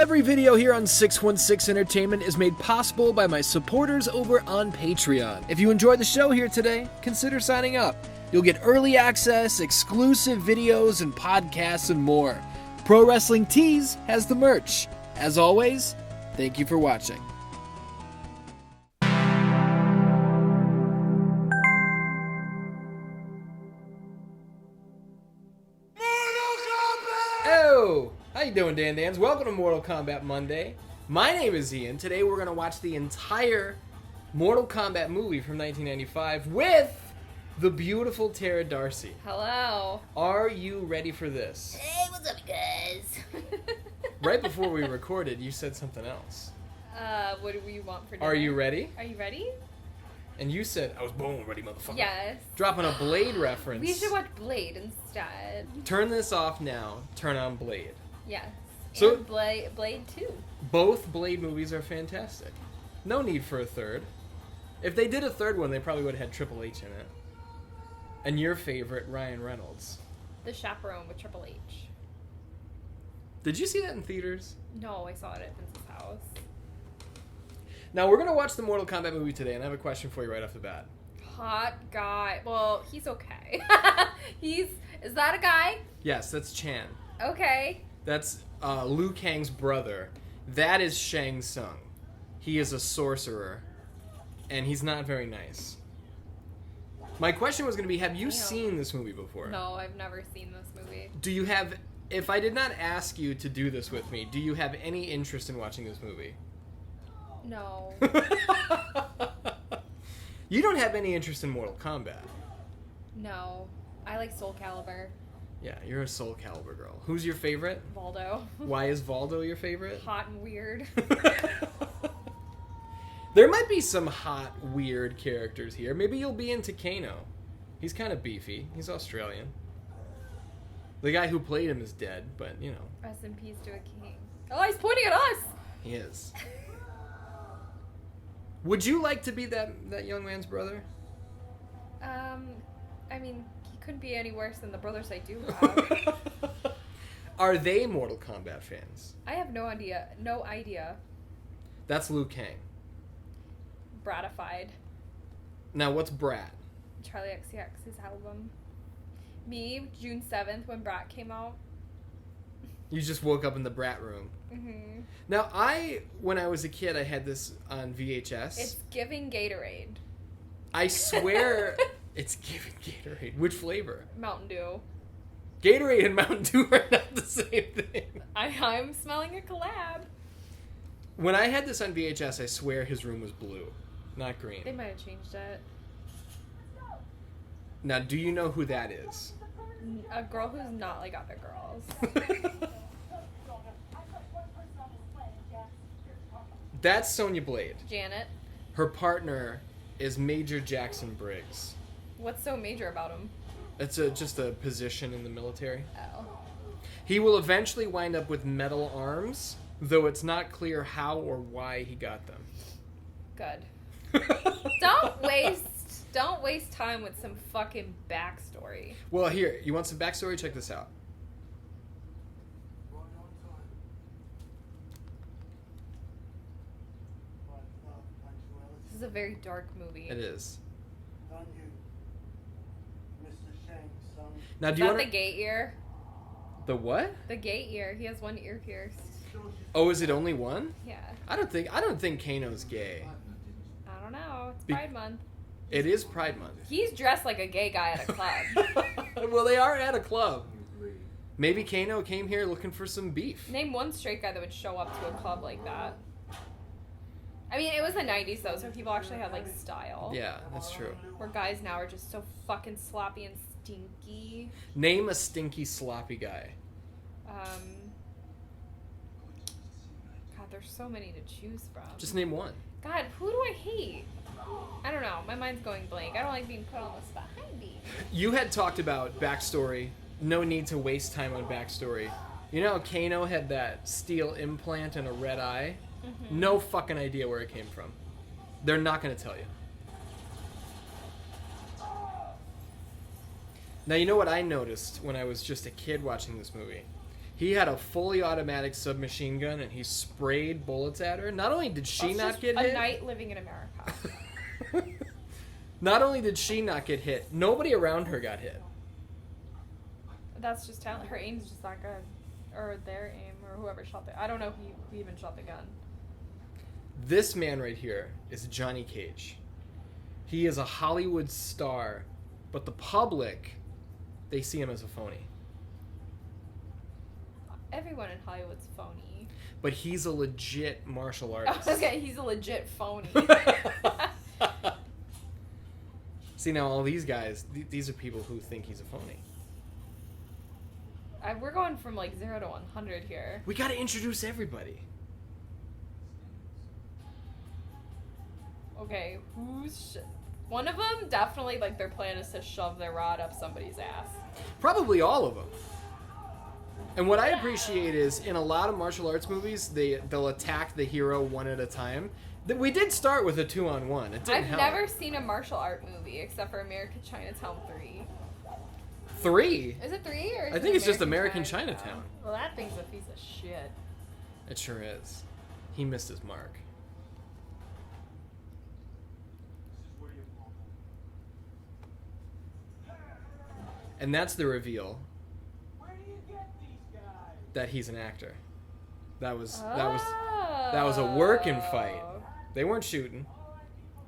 Every video here on 616 Entertainment is made possible by my supporters over on Patreon. If you enjoyed the show here today, consider signing up. You'll get early access, exclusive videos and podcasts and more. Pro Wrestling Tees has the merch. As always, thank you for watching. Oh, how you doing, Dan Dans? Welcome to Mortal Kombat Monday. My name is Ian. Today we're going to watch the entire Mortal Kombat movie from 1995 with the beautiful T'erra Dartsee. Hello. Are you ready for this? Hey, what's up, guys? Right before we recorded, you said something else. What do you want for dinner? Are you ready? Are you ready? And you said, I was born ready, motherfucker. Yes. Dropping a Blade reference. We should watch Blade instead. Turn this off now. Turn on Blade. Yes. So, and Blade 2. Both Blade movies are fantastic. No need for a third. If they did a third one, they probably would have had Triple H in it. And your favorite, Ryan Reynolds. The Chaperone with Triple H. Did you see that in theaters? No, I saw it at Vince's house. Now, we're going to watch the Mortal Kombat movie today, and I have a question for you right off the bat. Hot guy. Well, he's okay. Is that a guy? Yes, that's Chan. Okay. That's Liu Kang's brother. That is Shang Tsung. He is a sorcerer, and he's not very nice. My question was going to be, have you seen this movie before? No, I've never seen this movie. Do you have, if I did not ask you to do this with me, do you have any interest in watching this movie? No. You don't have any interest in Mortal Kombat. No. I like Soul Calibur. Yeah, you're a Soul Calibur girl. Who's your favorite? Voldo. Why is Voldo your favorite? Hot and weird. There might be some hot, weird characters here. Maybe you'll be into Kano. He's kind of beefy. He's Australian. The guy who played him is dead, but, you know. Rest in peace to a king. Oh, he's pointing at us! He is. Would you like to be that young man's brother? I mean, he couldn't be any worse than the brothers I do have. Are they Mortal Kombat fans? I have no idea. No idea. That's Liu Kang. Bratified. Now, what's Brat? Charlie XCX's album. Me, June 7th, when Brat came out. You just woke up in the Brat room. Mm-hmm. Now, when I was a kid, I had this on VHS. It's giving Gatorade. I swear it's giving Gatorade. Which flavor? Mountain Dew. Gatorade and Mountain Dew are not the same thing. I'm smelling a collab. When I had this on VHS, I swear his room was blue, not green. They might have changed it. Now, do you know who that is? A girl who's not like other girls. That's Sonya Blade. Janet. Her partner is Major Jackson Briggs. What's so major about him? It's just a position in the military. Oh. He will eventually wind up with metal arms, though it's not clear how or why he got them. Good. Don't waste time with some fucking backstory. Well, here, you want some backstory? Check this out. This is a very dark movie. It is. Now, do you want the gate ear? The what? The gate ear. He has one ear pierced. Oh, is it only one? Yeah. I don't think Kano's gay. I don't know. It's Pride Month. It is Pride Month. He's dressed like a gay guy at a club. Well, they are at a club. Maybe Kano came here looking for some beef. Name one straight guy that would show up to a club like that. I mean, it was the 90s, though, so people actually had, like, style. Yeah, that's true. Where guys now are just so fucking sloppy and stinky. Name a stinky, sloppy guy. God, there's so many to choose from. Just name one. God, who do I hate? I don't know. My mind's going blank. I don't like being put on the spot. Hi, B. You had talked about backstory. No need to waste time on backstory. You know, Kano had that steel implant and a red eye. Mm-hmm. No fucking idea where it came from. They're not going to tell you. Now, you know what I noticed when I was just a kid watching this movie? He had a fully automatic submachine gun, and he sprayed bullets at her. Not only did she not get hit... a night living in America. Not only did she not get hit, nobody around her got hit. That's just talent. Her aim's just not good. Or their aim, or whoever shot the... I don't know who even shot the gun. This man right here is Johnny Cage. He is a Hollywood star, but the public, they see him as a phony. Everyone in Hollywood's phony. But he's a legit martial artist. Okay, he's a legit phony. See, now all these guys, these are people who think he's a phony. We're going from like 0 to 100 here. We gotta introduce everybody. Okay, one of them definitely, like, their plan is to shove their rod up somebody's ass. Probably all of them. And what I appreciate is, in a lot of martial arts movies, they'll attack the hero one at a time. We did start with a 2-on-1. It didn't I've help. never seen a martial art movie except for American Chinatown 3. 3? Is it 3 or? I think it's just American Chinatown. Well, that thing's a piece of shit. It sure is. He missed his mark. And that's the reveal that he's an actor. That was a working fight. They weren't shooting.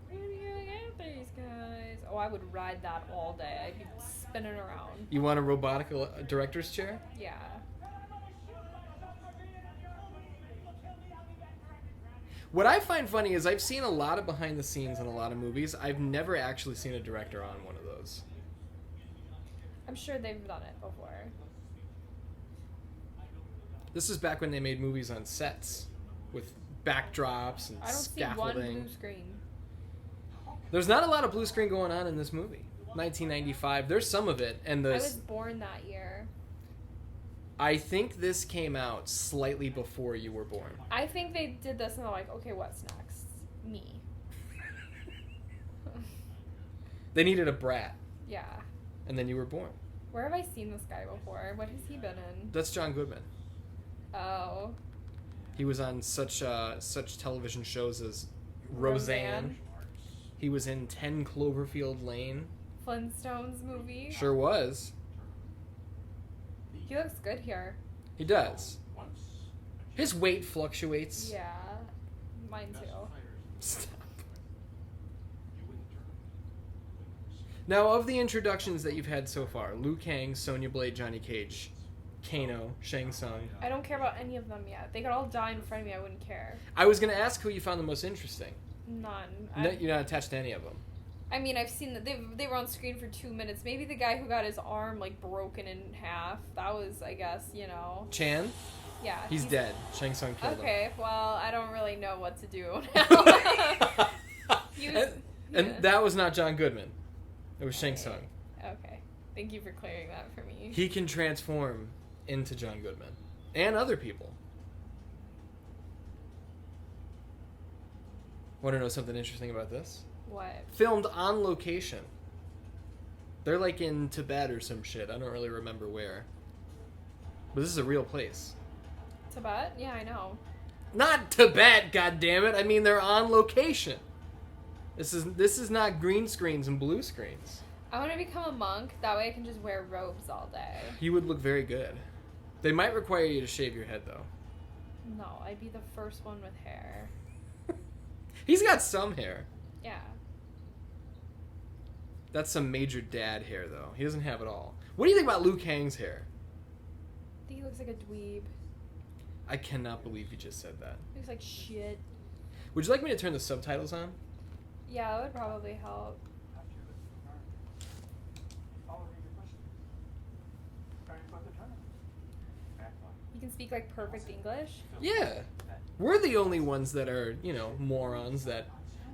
Where do you get these guys? Oh, I would ride that all day. I'd be spinning around. You want a robotic director's chair? Yeah. What I find funny is I've seen a lot of behind the scenes in a lot of movies. I've never actually seen a director on one of those. I'm sure they've done it before. This is back when they made movies on sets with backdrops and I don't scaffolding. see one blue screen. There's not a lot of blue screen going on in this movie. 1995. There's some of it, and I was born that year. I think this came out slightly before you were born. I think they did this and they're like, okay, what's next? Me. They needed a brat, Yeah. and then you were born. Where have I seen this guy before? What has he been in? That's John Goodman. Oh. He was on such television shows as Roseanne. He was in 10 Cloverfield Lane. Flintstones movie. Sure was. He looks good here. He does. His weight fluctuates. Yeah. Mine too. Stop. Now, of the introductions that you've had so far, Liu Kang, Sonya Blade, Johnny Cage, Kano, Shang Tsung. I don't care about any of them yet. They could all die in front of me. I wouldn't care. I was going to ask who you found the most interesting. None. You're not attached to any of them. I mean, I've seen that they were on screen for 2 minutes. Maybe the guy who got his arm like broken in half. That was, I guess, you know. Chan? Yeah. He's dead. Shang Tsung killed him. Okay. Well, I don't really know what to do now. And that was not John Goodman. It was Shang Tsung. Okay. Thank you for clearing that for me. He can transform into John Goodman. And other people. Want to know something interesting about this? What? Filmed on location. They're like in Tibet or some shit. I don't really remember where. But this is a real place. Tibet? Yeah, I know. Not Tibet, goddammit. I mean, they're on location. This is not green screens and blue screens. I want to become a monk. That way I can just wear robes all day. You would look very good. They might require you to shave your head, though. No, I'd be the first one with hair. He's got some hair. Yeah. That's some major dad hair, though. He doesn't have it all. What do you think about Liu Kang's hair? I think he looks like a dweeb. I cannot believe you just said that. He looks like shit. Would you like me to turn the subtitles on? Yeah, that would probably help. You can speak like perfect English? Yeah. We're the only ones that are, morons that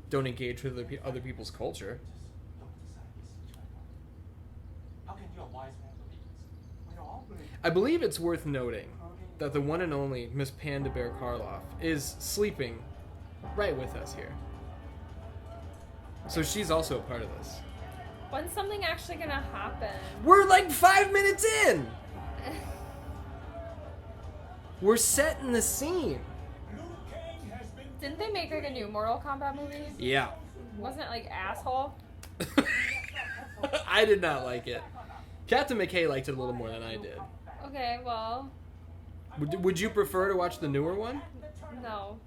don't engage with other people's culture. I believe it's worth noting that the one and only Miss Panda Bear Karloff is sleeping right with us here. So she's also a part of this. When's something actually gonna happen? We're like 5 minutes in! We're setting the scene. Didn't they make like a new Mortal Kombat movie? Yeah. Wasn't it like asshole? I did not like it. Captain McKay liked it a little more than I did. Okay, well, Would you prefer to watch the newer one? no.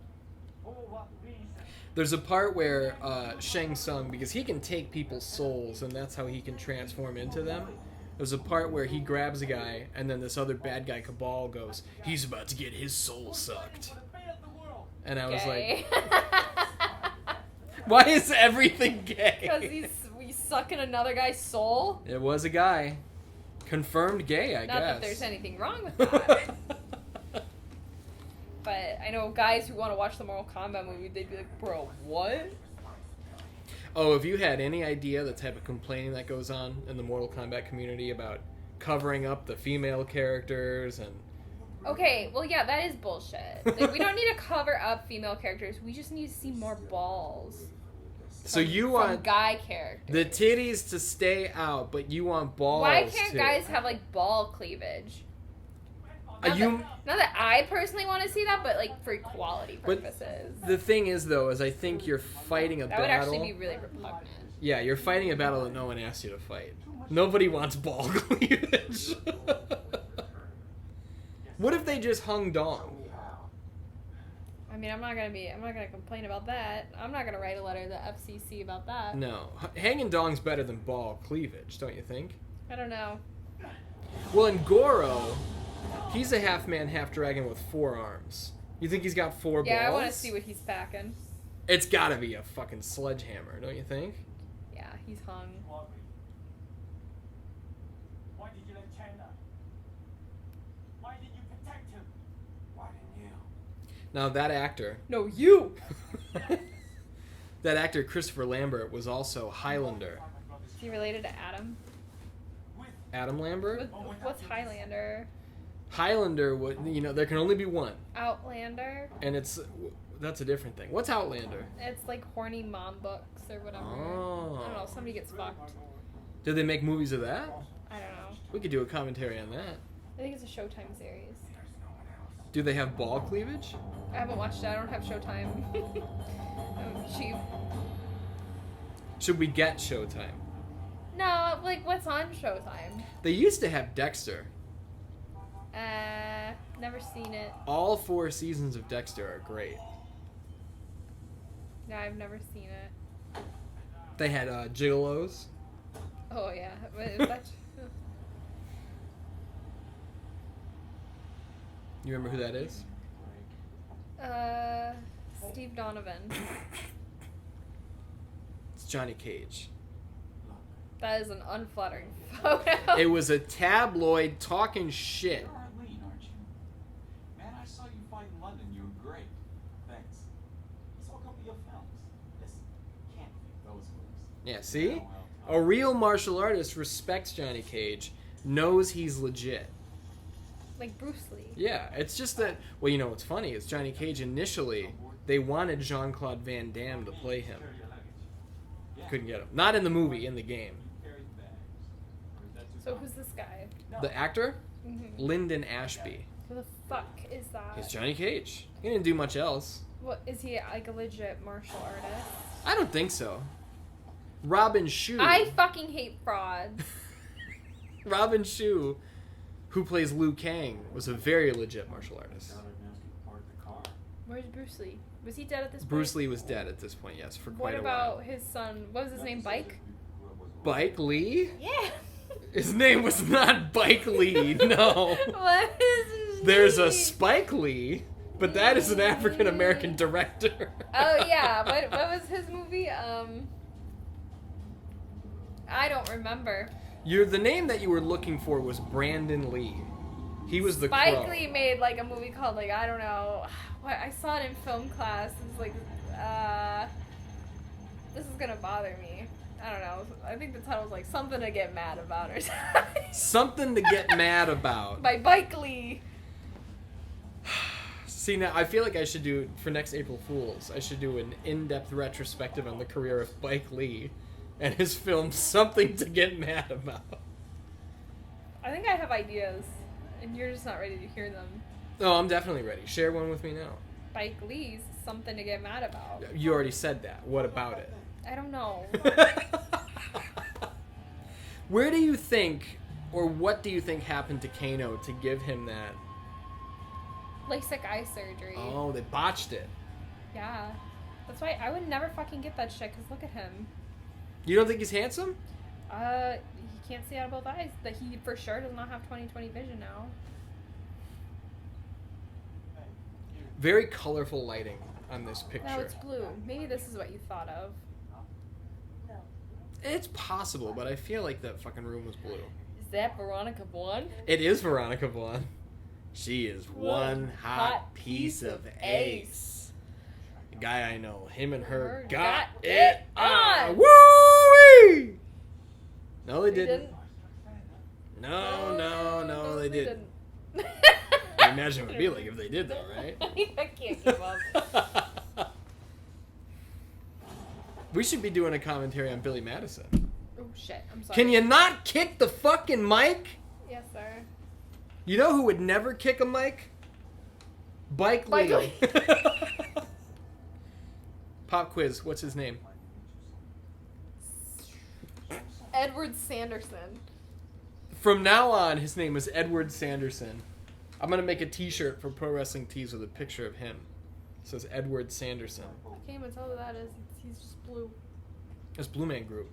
There's a part where Shang Tsung, because he can take people's souls and that's how he can transform into them. There's a part where he grabs a guy and then this other bad guy, Cabal, goes, he's about to get his soul sucked. And I was like, why is everything gay? Because he's sucking another guy's soul? It was a guy. Confirmed gay, I guess. Not that there's anything wrong with that. But I know guys who want to watch the Mortal Kombat movie, they'd be like, bro, what? Oh, have you had any idea the type of complaining that goes on in the Mortal Kombat community about covering up the female characters and... Okay, well, yeah, that is bullshit. Like, we don't need to cover up female characters. We just need to see more balls. So you want from guy characters. the titties to stay out, but you want balls. Why can't too. guys have like ball cleavage? Not, You- not that I personally want to see that, but like for equality purposes. The thing is, though, is I think you're fighting a That battle. would actually be really repugnant. Yeah, you're fighting a battle that no one asked you to fight. Nobody wants ball cleavage. What if they just hung dong? I mean, I'm not gonna complain about that. I'm not gonna write a letter to the FCC about that. No, hanging dong's better than ball cleavage, don't you think? I don't know. Well, in Goro, he's a half man, half dragon with 4 arms. You think he's got 4 balls? Yeah, I want to see what he's packing. It's gotta be a fucking sledgehammer, don't you think? Yeah, he's hung. Why did you let China? Why did you protect him? Why didn't you? Now that actor, No, you. that actor Christopher Lambert was also Highlander. Is he related to Adam? Adam Lambert? What's Highlander? Highlander would, there can only be one, Outlander? and that's a different thing. What's Outlander? It's like horny mom books or whatever. Oh. I don't know. Somebody gets fucked. Did they make movies of that? I don't know. We could do a commentary on that. I think it's a Showtime series. Do they have ball cleavage? I haven't watched it. I don't have Showtime. I'm cheap. Should we get Showtime? No, like what's on Showtime? They used to have Dexter. Never seen it. All 4 seasons of Dexter are great. No, I've never seen it. They had Gigolos. Oh yeah, but You remember who that is? Steve Donovan. It's Johnny Cage. That is an unflattering photo. It was a tabloid talking shit. You're Arlene, aren't you? Man, I saw you fight in London. You were great. Thanks. I saw a couple of your films. This can't be those moves. Yeah, see? Well, A real martial artist respects Johnny Cage, knows he's legit. Like Bruce Lee. Yeah, it's just that, well, you know what's funny is Johnny Cage initially, they wanted Jean-Claude Van Damme to play him. Couldn't get him. Not in the movie, in the game. So who's this guy? The actor? Mm-hmm. Lyndon Ashby. Who the fuck is that? He's Johnny Cage. He didn't do much else. What is he like a legit martial artist? I don't think so. Robin Shou. I fucking hate frauds. Robin Shou, who plays Liu Kang, was a very legit martial artist. Where's Bruce Lee? Was he dead at this point? Bruce Lee was dead at this point, yes, for What quite a about while. his son? What was his name? Bike? Bike Lee? Yeah. His name was not Bike Lee, no. What is his There's a name? Spike Lee, but that is an African American director. Oh yeah. What was his movie? I don't remember. The name that you were looking for was Brandon Lee. He was the Spike Crow. Lee made like a movie called like I don't know. What I saw it in film class. It's like this is gonna bother me. I don't know. I think the title was like something to get mad about or something. Something to get mad about. By Spike Lee. See, now I feel like I should do, for next April Fools, I should do an in-depth retrospective on the career of Spike Lee and his film Something to Get Mad About. I think I have ideas, and you're just not ready to hear them. Oh, I'm definitely ready. Share one with me now. Spike Lee's something to get mad about. You already said that. What about it? I don't know. Where do you think, or what do you think happened to Kano to give him that? LASIK eye surgery. Oh, they botched it. Yeah. That's why I would never fucking get that shit, because look at him. You don't think he's handsome? He can't see out of both eyes. That he for sure does not have 20/20 vision now. Very colorful lighting on this picture. No, it's blue. Maybe this is what you thought of. It's possible, but I feel like that fucking room was blue. Is that Veronica Vaughn? It is Veronica Vaughn. She is one hot piece of ace. The guy I know, him and her got it on. Woo! No, they didn't. No, they didn't. I imagine it would be like if they did, though, right? I can't keep up. We should be doing a commentary on Billy Madison. Oh shit! I'm sorry. Can you not kick the fucking mic? Yes, sir. You know who would never kick a mic? Bike Lee. Pop quiz. What's his name? Edward Sanderson. From now on, his name is Edward Sanderson. I'm gonna make a T-shirt for Pro Wrestling Tees with a picture of him. It says Edward Sanderson. I can't even tell who that is. He's just blue. That's Blue Man Group.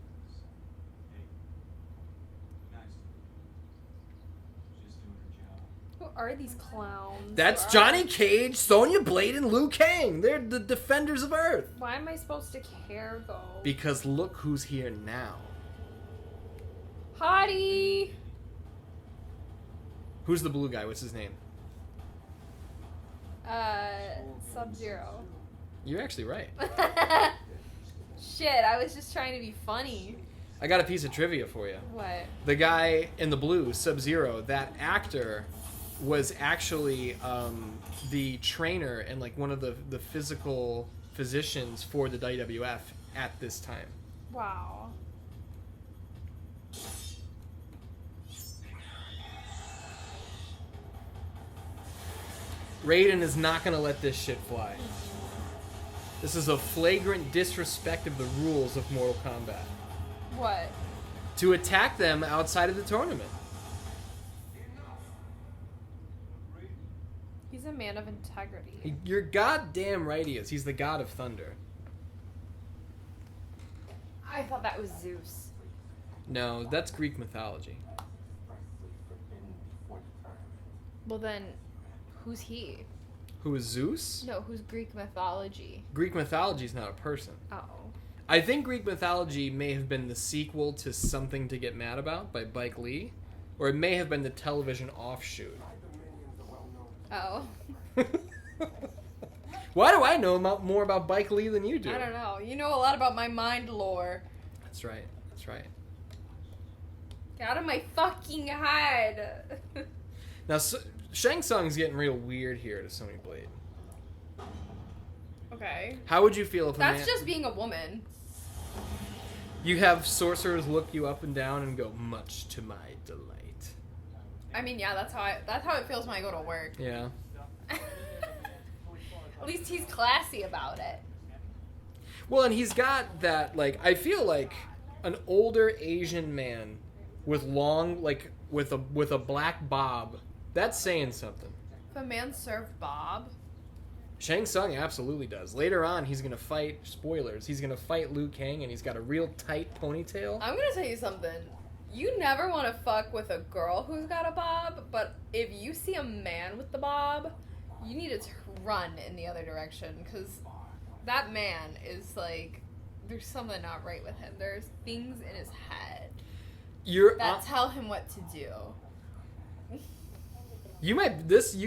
Who are these clowns? That's Who are Johnny they? Cage, Sonya Blade, and Liu Kang. They're the defenders of Earth. Why am I supposed to care though? Because look who's here now. Hottie. Who's the blue guy? What's his name? Sub-Zero. You're actually right. Shit, I was just trying to be funny. I got a piece of trivia for you. What? The guy in the blue, Sub-Zero, that actor was actually the trainer and like one of the physical physicians for the WWF at this time. Wow. Raiden is not going to let this shit fly. This is a flagrant disrespect of the rules of Mortal Kombat. What? To attack them outside of the tournament. He's a man of integrity. You're goddamn right he is. He's the god of thunder. I thought that was Zeus. No, that's Greek mythology. Well then, who's he? Who is Zeus? No, who's Greek mythology? Greek mythology is not a person. Oh. I think Greek mythology may have been the sequel to Something to Get Mad About by Spike Lee, or it may have been the television offshoot. Oh. Why do I know more about Spike Lee than you do? I don't know. You know a lot about my mind lore. That's right. That's right. Get out of my fucking head. Now, Shang Tsung's getting real weird here to Sonya Blade. Okay. How would you feel if That's just being a woman. You have sorcerers look you up and down and go, much to my delight. I mean, yeah, that's how it feels when I go to work. Yeah. At least he's classy about it. Well, and he's got that, like, I feel like an older Asian man with long, like, with a black bob, that's saying something. If a man served Bob. Shang Tsung absolutely does. Later on, he's going to fight, spoilers, he's going to fight Liu Kang, and he's got a real tight ponytail. I'm gonna tell you something. You never want to fuck with a girl who's got a bob, but if you see a man with the bob, you need to run in the other direction, because that man is like, there's something not right with him. There's things in his head that tell him what to do. You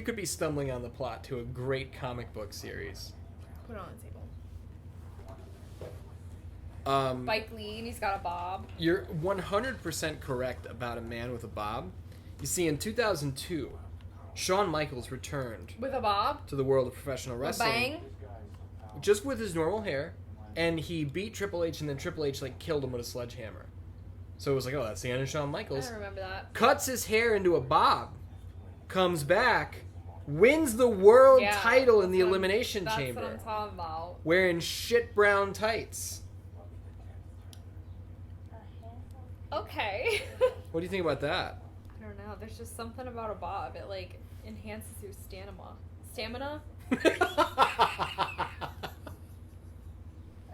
could be stumbling on the plot to a great comic book series. Put it on the table. Spike Lee, and he's got a bob. You're 100% correct about a man with a bob. You see, in 2002, Shawn Michaels returned With a bob? to the world of professional wrestling. Bang? Just with his normal hair, and he beat Triple H, and then Triple H like killed him with a sledgehammer. So it was like, oh, that's the end of Shawn I Michaels. don't remember that. Cuts his hair into a bob, comes back, wins the world Yeah, title in the that's what I'm- Elimination That's Chamber. what I'm talking about. Wearing shit brown tights. Okay. What do you think about that? I don't know. There's just something about a bob. It like enhances your stamina. Stamina?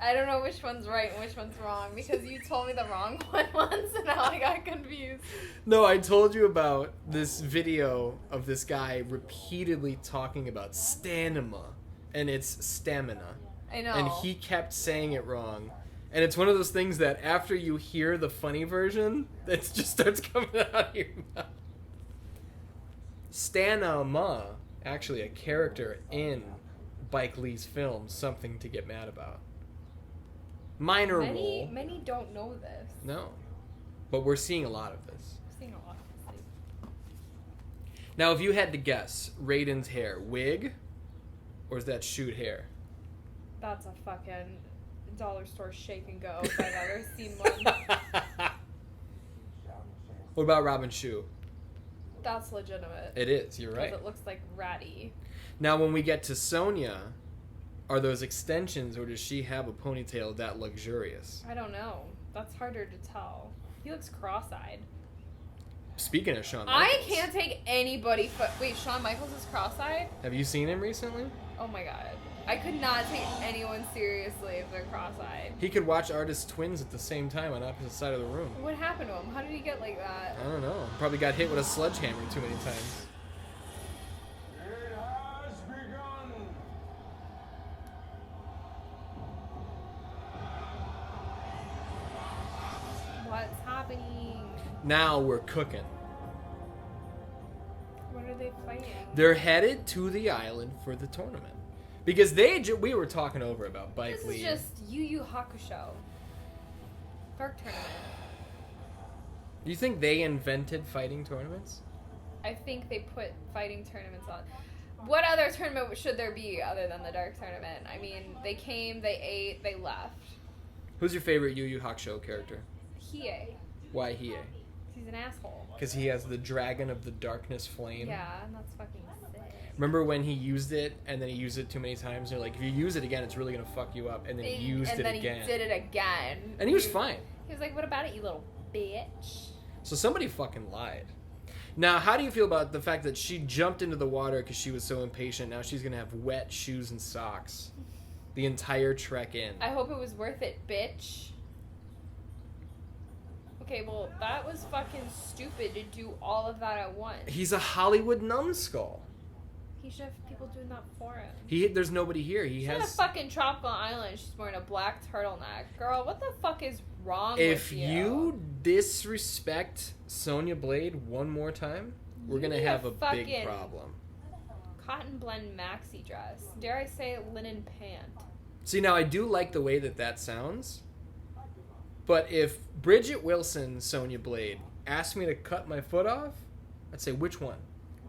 I don't know which one's right and which one's wrong because you told me the wrong one once and now I got confused. No, I told you about this video of this guy repeatedly talking about stamina, and it's stamina. I know. And he kept saying it wrong. And it's one of those things that after you hear the funny version, it just starts coming out of your mouth. Stanama, actually a character in Spike Lee's film, Something to Get Mad About. Minor role. Many don't know this. No. But we're seeing a lot of this. We're seeing a lot of this. Now, if you had to guess, Raiden's hair, wig, or is that shoot hair? That's a fucking dollar store shake and go if I've ever seen one. What about Robin's shoe? That's legitimate. It is, you're right. Because it looks like ratty. Now, when we get to Sonya, are those extensions, or does she have a ponytail that luxurious? I don't know. That's harder to tell. He looks cross-eyed. Speaking of Shawn I Michaels, can't take anybody. Wait, Shawn Michaels is cross-eyed? have you seen him recently? Oh my god. I could not take anyone seriously if they're cross-eyed. He could watch artists' twins at the same time on opposite side of the room. What happened to him? How did he get like that? I don't know. Probably got hit with a sledgehammer too many times. It has begun. What's happening? Now we're cooking. What are they fighting? They're headed to the island for the tournament. Because we were talking over about Bike This Lee. is just Yu Yu Hakusho. Dark tournament. Do you think they invented fighting tournaments? I think they put fighting tournaments on. What other tournament should there be other than the Dark Tournament? I mean, they came, they ate, they left. Who's your favorite Yu Yu Hakusho character? Hiei. Why he? He's an asshole. Because he has the Dragon of the Darkness Flame. Yeah, and that's fucking sick. Remember when he used it, and then he used it too many times? You're like, if you use it again, it's really going to fuck you up. And then he used it again. And then he did it again. And he was fine. He was like, what about it, you little bitch? So somebody fucking lied. Now, how do you feel about the fact that she jumped into the water because she was so impatient? Now she's going to have wet shoes and socks the entire trek in. I hope it was worth it, bitch. Okay, well, that was fucking stupid to do all of that at once. He's a Hollywood numbskull. He should have people doing that for him. There's nobody here. He She's on a has. fucking tropical island. She's wearing a black turtleneck. Girl, what the fuck is wrong If with you disrespect Sonya Blade one more time, we're gonna have a big fucking problem. Cotton blend maxi dress. Dare I say linen pant? See, now I do like the way that sounds, but if Bridget Wilson, Sonya Blade, asked me to cut my foot off, I'd say, which one?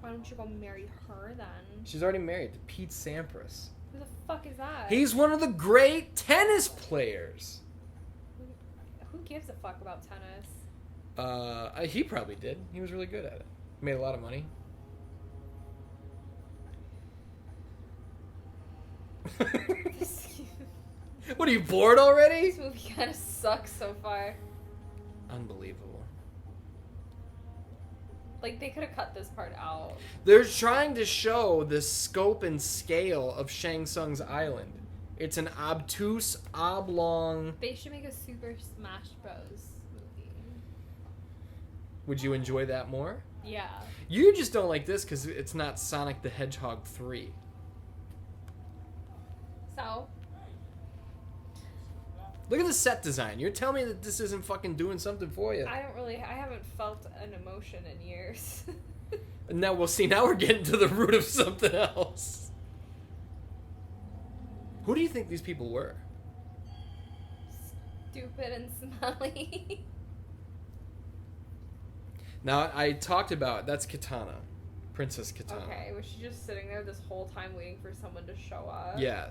Why don't you go marry her then? She's already married to Pete Sampras. Who the fuck is that? He's one of the great tennis players. Who gives a fuck about tennis? He probably did. He was really good at it. Made a lot of money. What, are you bored already? This movie kind of sucks so far. Unbelievable. Like, they could have cut this part out. They're trying to show the scope and scale of Shang Tsung's island. It's an obtuse, oblong... They should make a Super Smash Bros. movie. Would you enjoy that more? Yeah. You just don't like this because it's not Sonic the Hedgehog 3. So? Look at the set design. You're telling me that this isn't fucking doing something for you. I haven't felt an emotion in years. And now we'll see. Now we're getting to the root of something else. Who do you think these people were? Stupid and smelly. Now, I talked about, that's Katana. Princess Katana. Okay, was she just sitting there this whole time waiting for someone to show up? Yeah.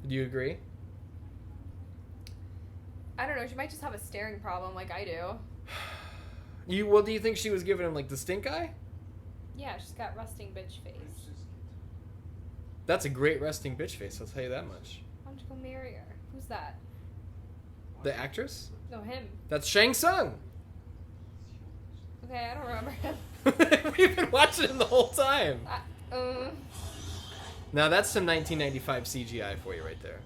Do you agree? I don't know, she might just have a staring problem like I do. Do you think she was giving him like the stink eye? Yeah, she's got resting bitch face. That's a great resting bitch face, I'll tell you that much. Why don't you go marry her? Who's that? The actress? No, him. That's Shang Tsung. Okay, I don't remember him. We've been watching him the whole time. Uh, Now that's some 1995 CGI for you right there.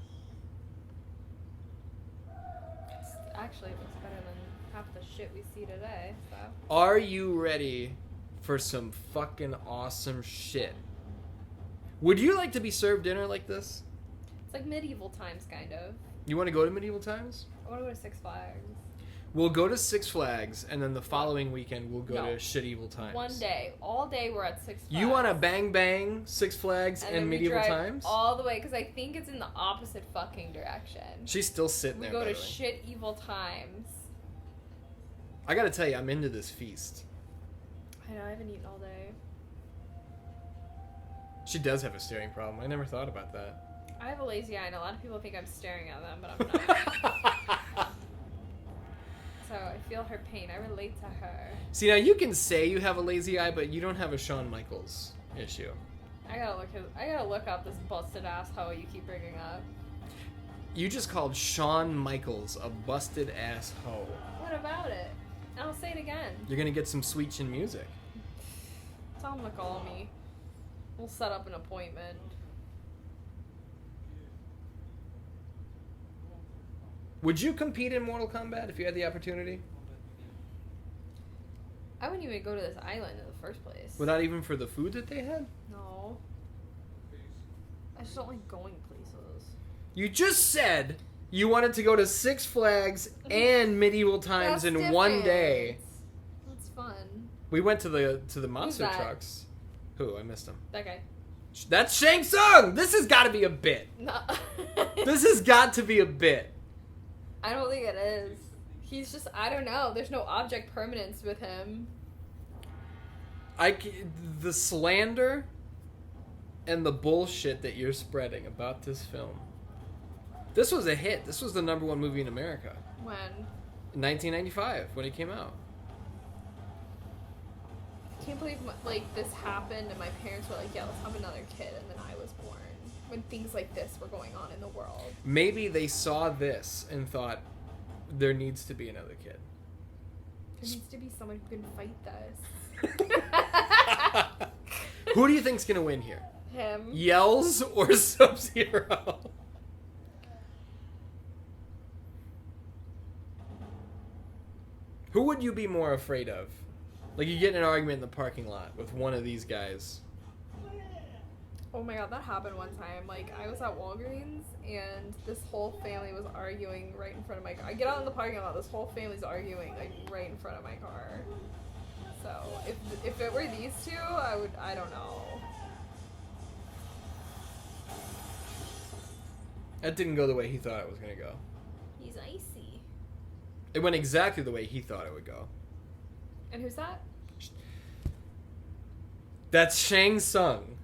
Actually, it looks better than half the shit we see today, so. Are you ready for some fucking awesome shit? Would you like to be served dinner like this? It's like medieval times, kind of. You want to go to medieval times? I want to go to Six Flags. We'll go to Six Flags, and then the following weekend we'll go No. to Shit Evil Times. One day. All day we're at Six Flags. You want to bang bang Six Flags and then we Medieval drive Times? all the way, because I think it's in the opposite fucking direction. She's still sitting We there. go by to the way. Shit Evil Times. I gotta tell you, I'm into this feast. I know, I haven't eaten all day. She does have a staring problem. I never thought about that. I have a lazy eye, and a lot of people think I'm staring at them, but I'm not. So I feel her pain. I relate to her. See, now you can say you have a lazy eye, but you don't have a Shawn Michaels issue. I gotta look up this busted asshole you keep bringing up. You just called Shawn Michaels a busted ass hoe. What about it? And I'll say it again. You're gonna get some sweet chin music. Tell him to call me. We'll set up an appointment. Would you compete in Mortal Kombat if you had the opportunity? I wouldn't even go to this island in the first place. Well, not even for the food that they had? No. I just don't like going places. You just said you wanted to go to Six Flags and Medieval Times That's in one day. That's fun. We went to the monster that? trucks. Who? I missed him. That guy. That's Shang Tsung! This has got to be a bit. No. This has got to be a bit. I don't think it is. He's just, I don't know. There's no object permanence with him. The slander and the bullshit that you're spreading about this film. This was a hit. This was the #1 movie in America. When? In 1995, when it came out. I can't believe like this happened and my parents were like, yeah, let's have another kid, and then I was born. When things like this were going on in the world. Maybe they saw this and thought, there needs to be another kid. There needs to be someone who can fight this. Who do you think's gonna win here? Him. Yells or Sub-Zero? Who would you be more afraid of? Like, you get in an argument in the parking lot with one of these guys. Oh my god, that happened one time. Like, I was at Walgreens, and this whole family was arguing right in front of my car. I get out in the parking lot, this whole family's arguing, like, right in front of my car. So, if it were these two, I don't know. That didn't go the way he thought it was gonna go. He's icy. It went exactly the way he thought it would go. And who's that? That's Shang Tsung.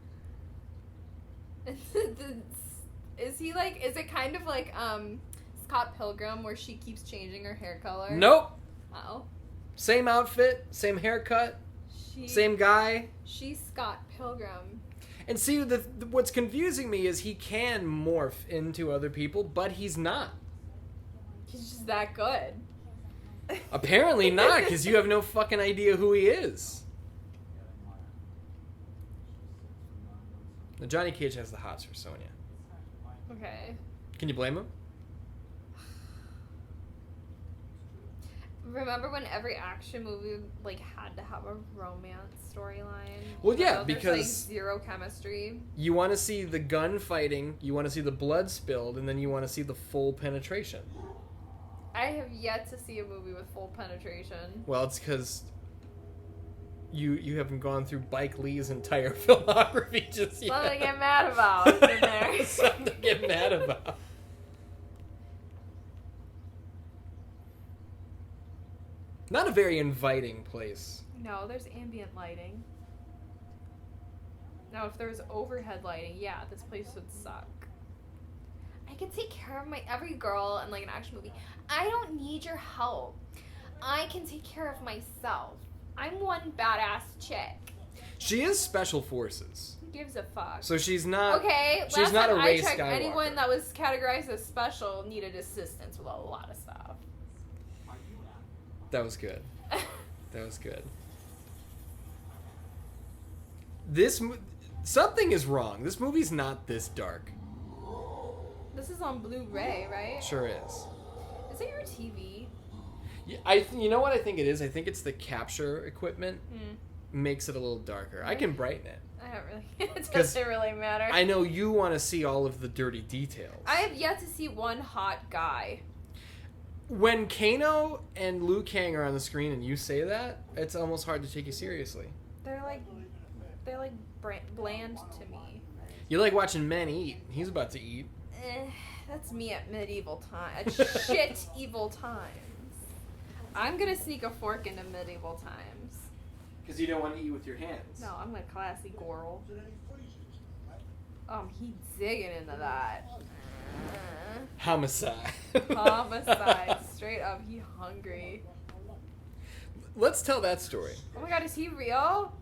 Is he like, is it kind of like, Scott Pilgrim, where she keeps changing her hair color? Nope. Oh. Same outfit, same haircut, same guy. She's Scott Pilgrim. And see, what's confusing me is he can morph into other people, but he's not. He's just that good. Apparently not, because you have no fucking idea who he is. Now, Johnny Cage has the hots for Sonya. Okay. Can you blame him? Remember when every action movie like had to have a romance storyline? Well, yeah, There's, because like, zero chemistry. you want to see the gun fighting, you want to see the blood spilled, and then you want to see the full penetration. I have yet to see a movie with full penetration. Well, it's because you haven't gone through Spike Lee's entire filmography just yet. Something to get mad about in there. Something to get mad about. Not a very inviting place. No, there's ambient lighting. Now, if there was overhead lighting, yeah, this place would suck. I can take care of my every girl in like an action movie. I don't need your help. I can take care of myself. I'm one badass chick. She is special forces. Who gives a fuck? So she's not. Okay, She's last not time a I Rey checked, Skywalker. anyone that was categorized as special needed assistance with a lot of stuff. That was good. That was good. Something is wrong. This movie's not this dark. This is on Blu-ray, right? Sure is. Is it your TV? Yeah, you know what I think it is? I think it's the capture equipment makes it a little darker. I can brighten it. I don't really. It doesn't really matter. I know you want to see all of the dirty details. I have yet to see one hot guy. When Kano and Liu Kang are on the screen and you say that, it's almost hard to take you seriously. They're like bland to me. You like watching men eat. He's about to eat. That's me at medieval times. At shit evil times. I'm gonna sneak a fork into medieval times. Because you don't want to eat with your hands. No, I'm a classy girl. He digging into that. Homicide. Homicide. Straight up, he hungry. Let's tell that story. Oh my god, is he real?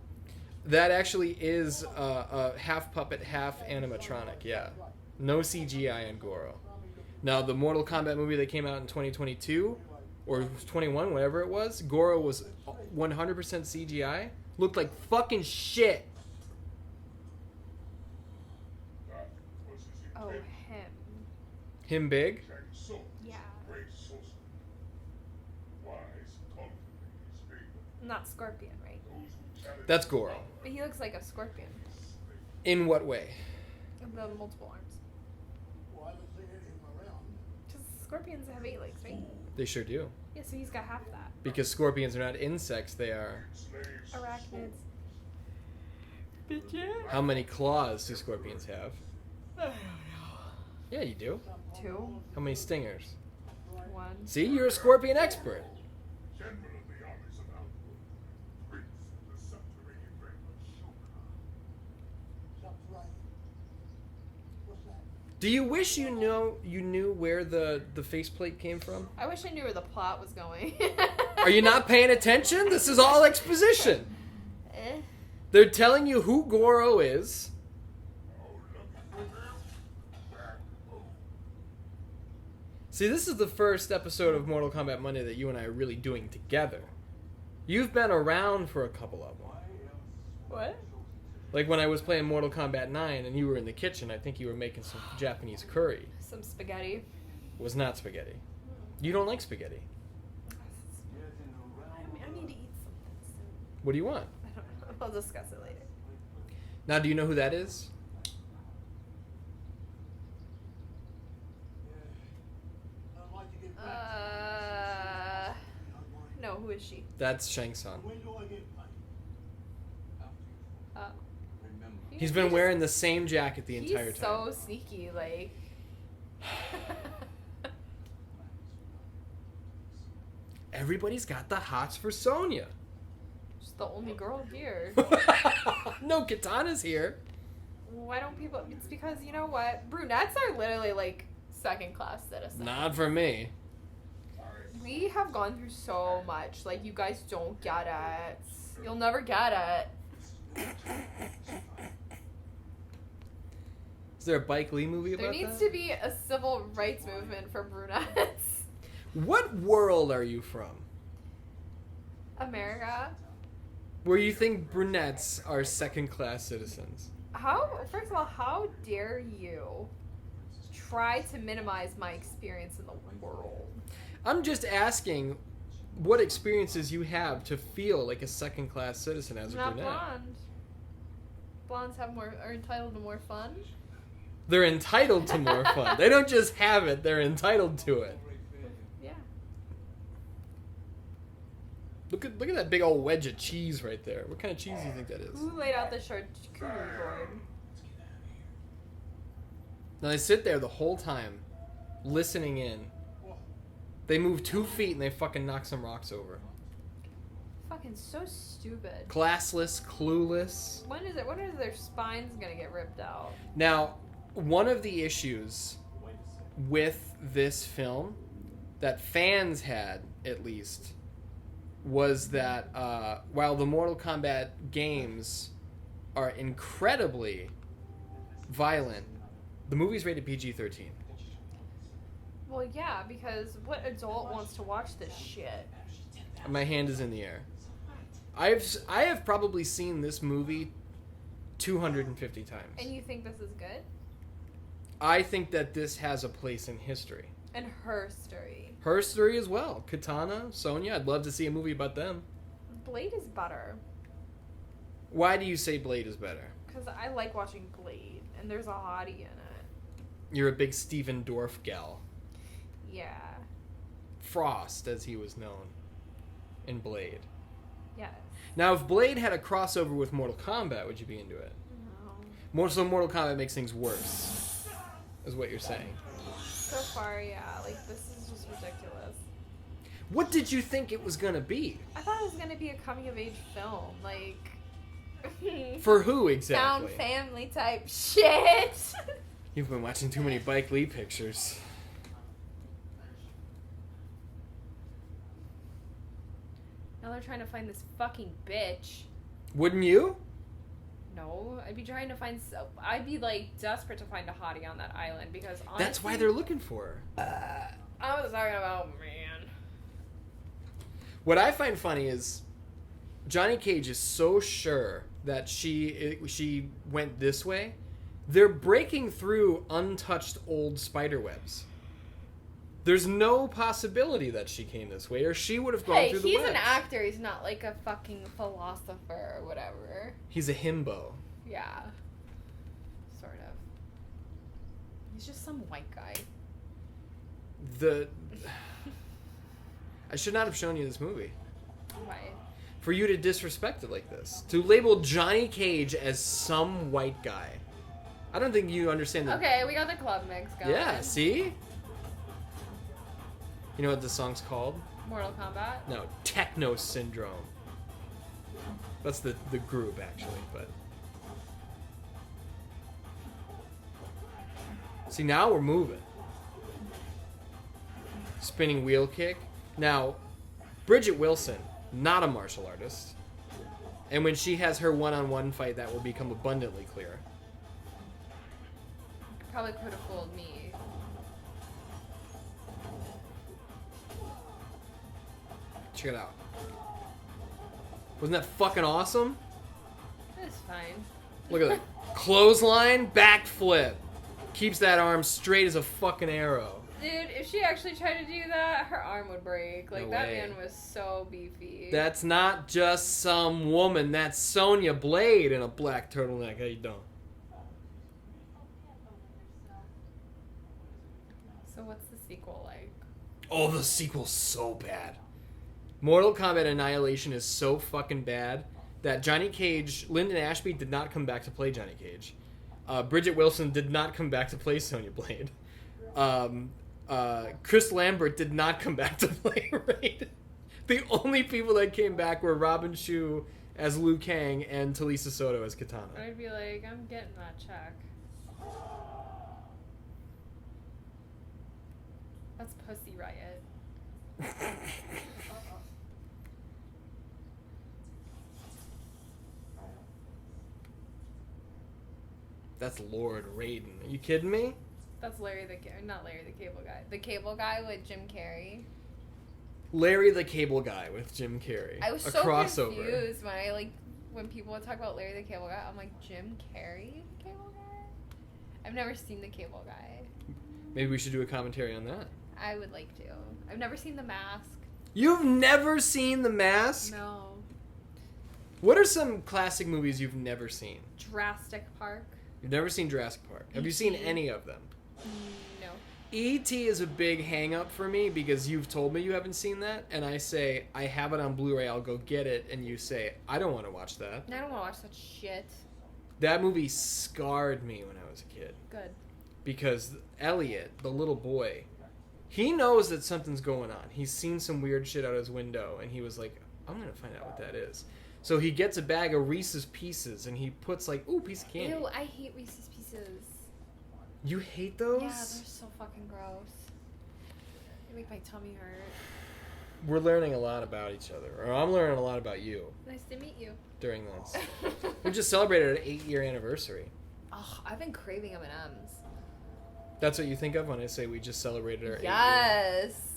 That actually is a half puppet, half animatronic, yeah. No CGI on Goro. Now, the Mortal Kombat movie that came out in 2022, or 21, whatever it was, Goro was 100% CGI. Looked like fucking shit. Oh, him. Him big? Yeah. Not Scorpion, right? That's Goro. But he looks like a scorpion. In what way? The multiple arms. Because scorpions have 8 legs, right? They sure do. Yeah, so he's got half that. Because scorpions are not insects, they are... Arachnids. How many claws do scorpions have? I don't know. Yeah, you do. 2. How many stingers? 1. See, you're a scorpion expert. Do you wish you knew where the faceplate came from? I wish I knew where the plot was going. Are you not paying attention? This is all exposition. Eh. They're telling you who Goro is. See, this is the first episode of Mortal Kombat Monday that you and I are really doing together. You've been around for a couple of them. What? Like when I was playing Mortal Kombat 9 and you were in the kitchen, I think you were making some Japanese curry. Some spaghetti. It was not spaghetti. You don't like spaghetti. I need to eat something soon. What do you want? I don't know. I'll discuss it later. Now, do you know who that is? No, who is she? That's Shang Tsung. Oh. He's been wearing the same jacket the entire time. He's so sneaky, like... Everybody's got the hots for Sonya. She's the only girl here. No, Katana's here. Why don't people... It's because, you know what? Brunettes are literally, like, second-class citizens. Not for me. We have gone through so much. Like, you guys don't get it. You'll never get it. Is there a Spike Lee movie about There needs that? to be a civil rights movement for brunettes. What world are you from? America. Where you think brunettes are second-class citizens? First of all, how dare you try to minimize my experience in the world? I'm just asking what experiences you have to feel like a second-class citizen as a Not brunette. blonde. Blondes are entitled to more fun. They're entitled to more fun. They don't just have it, they're entitled to it. Yeah. Look at that big old wedge of cheese right there. What kind of cheese do you think that is? Who laid out the charcuterie board? Now they sit there the whole time, listening in. They move 2 feet and they fucking knock some rocks over. Fucking so stupid. Classless, clueless. When is their spines gonna get ripped out? Now, one of the issues with this film that fans had, at least, was that while the Mortal Kombat games are incredibly violent, the movie's rated PG-13. Well, yeah, because what adult wants to watch this shit? My hand is in the air. I have probably seen this movie 250 times. And you think this is good? I think that this has a place in history. And her story. Her story as well. Katana, Sonya, I'd love to see a movie about them. Blade is better. Why do you say Blade is better? Because I like watching Blade, and there's a hottie in it. You're a big Steven Dorff gal. Yeah. Frost, as he was known in Blade. Yes. Now, if Blade had a crossover with Mortal Kombat, would you be into it? No. So Mortal Kombat makes things worse, is what you're saying. So far, yeah. Like, this is just ridiculous. What did you think it was gonna be? I thought it was gonna be a coming-of-age film, like... For who, exactly? Found family type shit! You've been watching too many Spike Lee pictures. Now they're trying to find this fucking bitch. Wouldn't you? No, I'd be trying to find... I'd be, like, desperate to find a hottie on that island, because honestly... That's why they're looking for her. I was talking about, man. What I find funny is Johnny Cage is so sure that she went this way. They're breaking through untouched old spider webs. There's no possibility that she came this way, or she would have gone through the webs. He's an actor. He's not like a fucking philosopher or whatever. He's a himbo. Yeah. Sort of. He's just some white guy. I should not have shown you this movie. Why? For you to disrespect it like this. To label Johnny Cage as some white guy. I don't think you understand that. Okay, we got the club mix going. Yeah, see? You know what this song's called? Mortal Kombat? No, Techno Syndrome. That's the group, actually, but... See, now we're moving. Spinning wheel kick. Now, Bridget Wilson, not a martial artist. And when she has her one-on-one fight, that will become abundantly clear. Probably could have fooled me. Check it out. Wasn't that fucking awesome? It's fine. Look at that. Clothesline, backflip. Keeps that arm straight as a fucking arrow. Dude, if she actually tried to do that, her arm would break. Like, No that way. man was so beefy. That's not just some woman. That's Sonya Blade in a black turtleneck. How you doing? So what's the sequel like? Oh, the sequel's so bad. Mortal Kombat Annihilation is so fucking bad that Johnny Cage, Lyndon Ashby did not come back to play Johnny Cage. Bridget Wilson did not come back to play Sonya Blade. Chris Lambert did not come back to play Raiden. The only people that came back were Robin Shou as Liu Kang and Talisa Soto as Katana. I'd be like, I'm getting that check. That's Pussy Riot. That's Lord Raiden. Are you kidding me? That's not Larry the Cable Guy. The Cable Guy with Jim Carrey. Larry the Cable Guy with Jim Carrey. I was so confused when people would talk about Larry the Cable Guy. I'm like, Jim Carrey, the Cable Guy? I've never seen the Cable Guy. Maybe we should do a commentary on that. I would like to. I've never seen The Mask. You've never seen The Mask? No. What are some classic movies you've never seen? Jurassic Park. You've never seen Jurassic Park. Have you seen any of them? No. E.T. is a big hang-up for me because you've told me you haven't seen that, and I say, I have it on Blu-ray, I'll go get it, and you say, I don't want to watch that. I don't want to watch such shit. That movie scarred me when I was a kid. Good. Because Elliot, the little boy, he knows that something's going on. He's seen some weird shit out his window, and he was like, I'm going to find out what that is. So he gets a bag of Reese's Pieces, and he puts like, ooh, piece of candy. Ew, I hate Reese's Pieces. You hate those? Yeah, they're so fucking gross. They make my tummy hurt. We're learning a lot about each other. Or I'm learning a lot about you Nice to meet you. during this. We just celebrated an 8-year anniversary. Oh, I've been craving M&Ms. That's what you think of when I say we just celebrated our 8-year. Yes.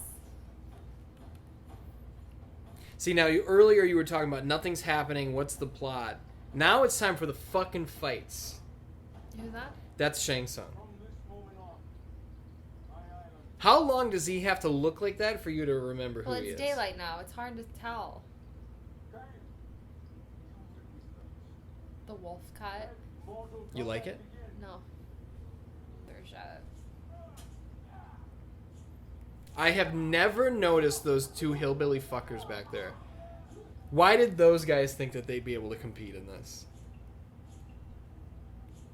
See, now, earlier you were talking about nothing's happening, what's the plot? Now it's time for the fucking fights. Who's that? That's Shang Tsung. How long does he have to look like that for you to remember who Well, he is? it's daylight now. It's hard to tell. The wolf cut? You like it? No. There's I have never noticed those two hillbilly fuckers back there. Why did those guys think that they'd be able to compete in this?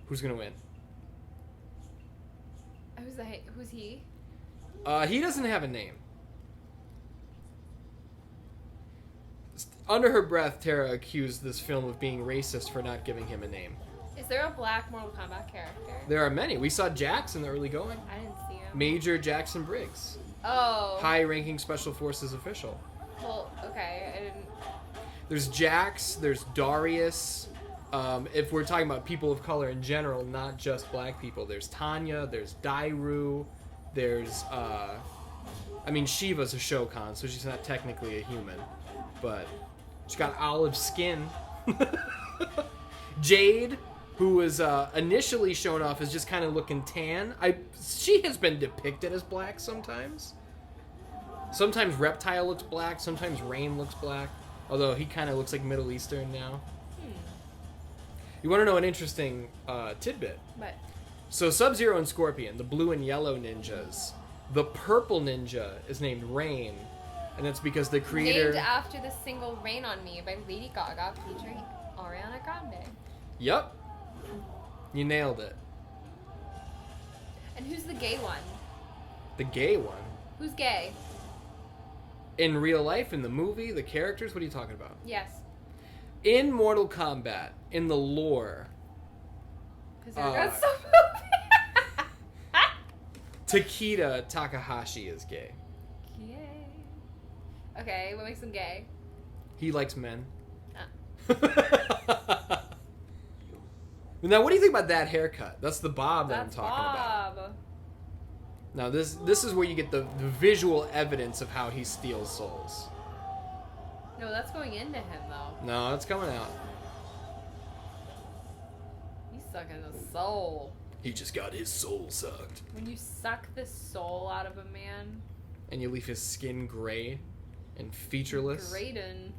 Who's gonna win? Who's he? He doesn't have a name. Under her breath, T'erra accused this film of being racist for not giving him a name. Is there a black Mortal Kombat character? There are many. We saw Jax in the early going. I didn't see him. Major Jackson Briggs. Oh. High-ranking Special Forces official. Well, okay. I didn't. There's Jax, there's Darius. If we're talking about people of color in general, not just black people, there's Tanya, there's Dairu, there's, Shiva's a Shokan, so she's not technically a human, but she's got olive skin. Jade, who was initially shown off as just kind of looking tan. She has been depicted as black sometimes. Sometimes Reptile looks black, sometimes Rain looks black, although he kind of looks like Middle Eastern now. You want to know an interesting tidbit? What? So Sub-Zero and Scorpion, the blue and yellow ninjas, the purple ninja is named Rain, and that's because the creator... Named after the single Rain on Me by Lady Gaga featuring Ariana Grande. Yep. You nailed it. And who's the gay one? The gay one? Who's gay? In real life, in the movie, the characters, what are you talking about? Yes. In Mortal Kombat, in the lore... Because they're got so Takeda Takahashi is gay. Yay. Okay, what makes him gay? He likes men. Ah. Now, what do you think about that haircut? That's the bob that That's I'm talking Bob. about. Now, this is where you get the visual evidence of how he steals souls. No, that's going into him, though. No, it's coming out. He's sucking the soul. He just got his soul sucked. When you suck the soul out of a man... And you leave his skin gray and featureless. Graydon.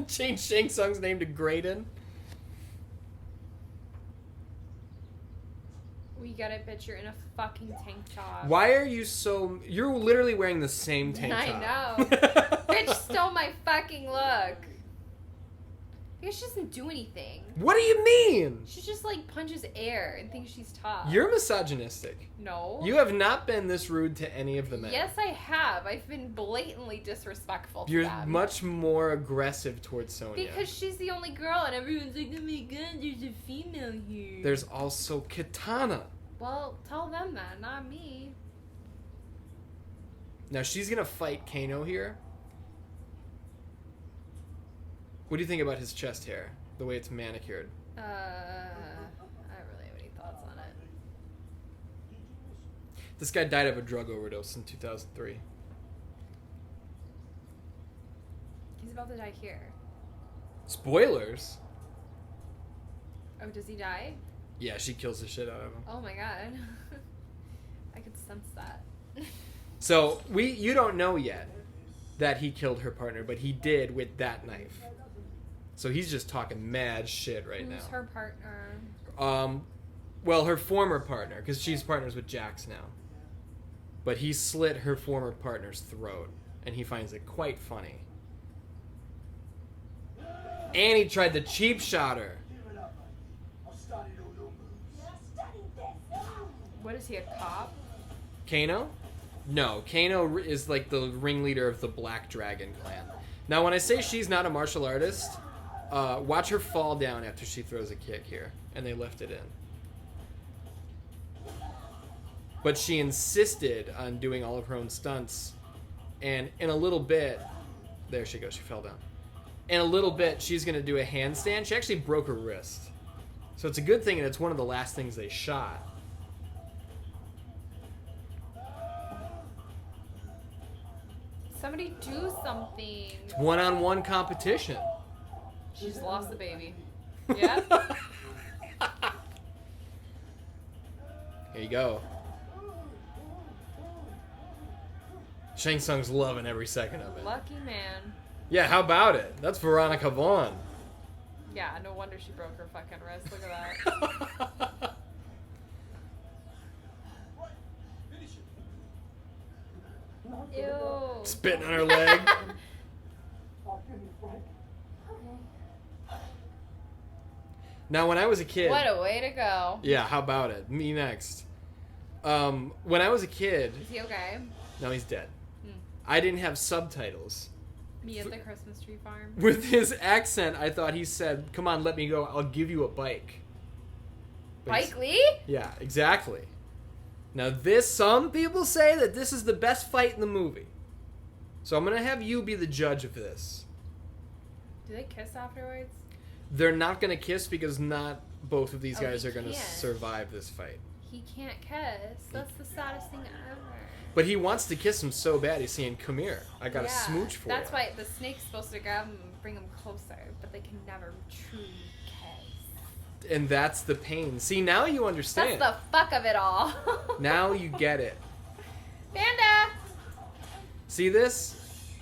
Change Shang Tsung's name to Graydon. We get it, bitch. You're in a fucking tank top. Why are you so... You're literally wearing the same tank top. I know. Bitch stole my fucking look. I guess she doesn't do anything. What do you mean? She just, like, punches air and thinks she's tough. You're misogynistic. No. You have not been this rude to any of the men. Yes, I have. I've been blatantly disrespectful to You're them. much more aggressive towards Sonya. Because she's the only girl and everyone's like, oh my god, there's a female here. There's also Kitana. Well, tell them that, not me. Now, she's going to fight Kano here. What do you think about his chest hair? The way it's manicured. I don't really have any thoughts on it. This guy died of a drug overdose in 2003. He's about to die here. Spoilers? Oh, does he die? Yeah, she kills the shit out of him. Oh my god. I could sense that. So, you don't know yet that he killed her partner, but he did with that knife. So he's just talking mad shit right now. Who's her partner? Well, her former partner, because she's partners with Jax now. But he slit her former partner's throat, and he finds it quite funny. And he tried to cheap shot her. What is he, a cop? Kano? No, Kano is like the ringleader of the Black Dragon clan. Now, when I say she's not a martial artist, watch her fall down after she throws a kick here, and they left it in. But she insisted on doing all of her own stunts And in a little bit, there she goes. She fell down. In a little bit, she's going to do a handstand. She actually broke her wrist. So it's a good thing, and it's one of the last things they shot. Somebody do something. It's one-on-one competition. She just lost the baby. Yeah. Here you go. Shang Tsung's loving every second of it. Lucky man. Yeah, how about it? That's Veronica Vaughn. Yeah, no wonder she broke her fucking wrist. Look at that. Ew. Spitting on her leg. Now, when I was a kid... What a way to go. Yeah, how about it? Me next. When I was a kid... Is he okay? No, he's dead. I didn't have subtitles. Me at the Christmas tree farm. With his accent, I thought he said, "Come on, let me go. I'll give you a bike." Spike Lee? Yeah, exactly. Now some people say that this is the best fight in the movie. So I'm going to have you be the judge of this. Do they kiss afterwards? They're not going to kiss because not both of these guys he are going to can't. survive this fight. He can't kiss. That's the saddest thing ever. But he wants to kiss him so bad. He's saying, "Come here. I got a smooch for That's you." why the snake's supposed to grab him and bring him closer, but they can never truly kiss. And that's the pain. See, now you understand. That's the fuck of it all. Now you get it. Panda! See this?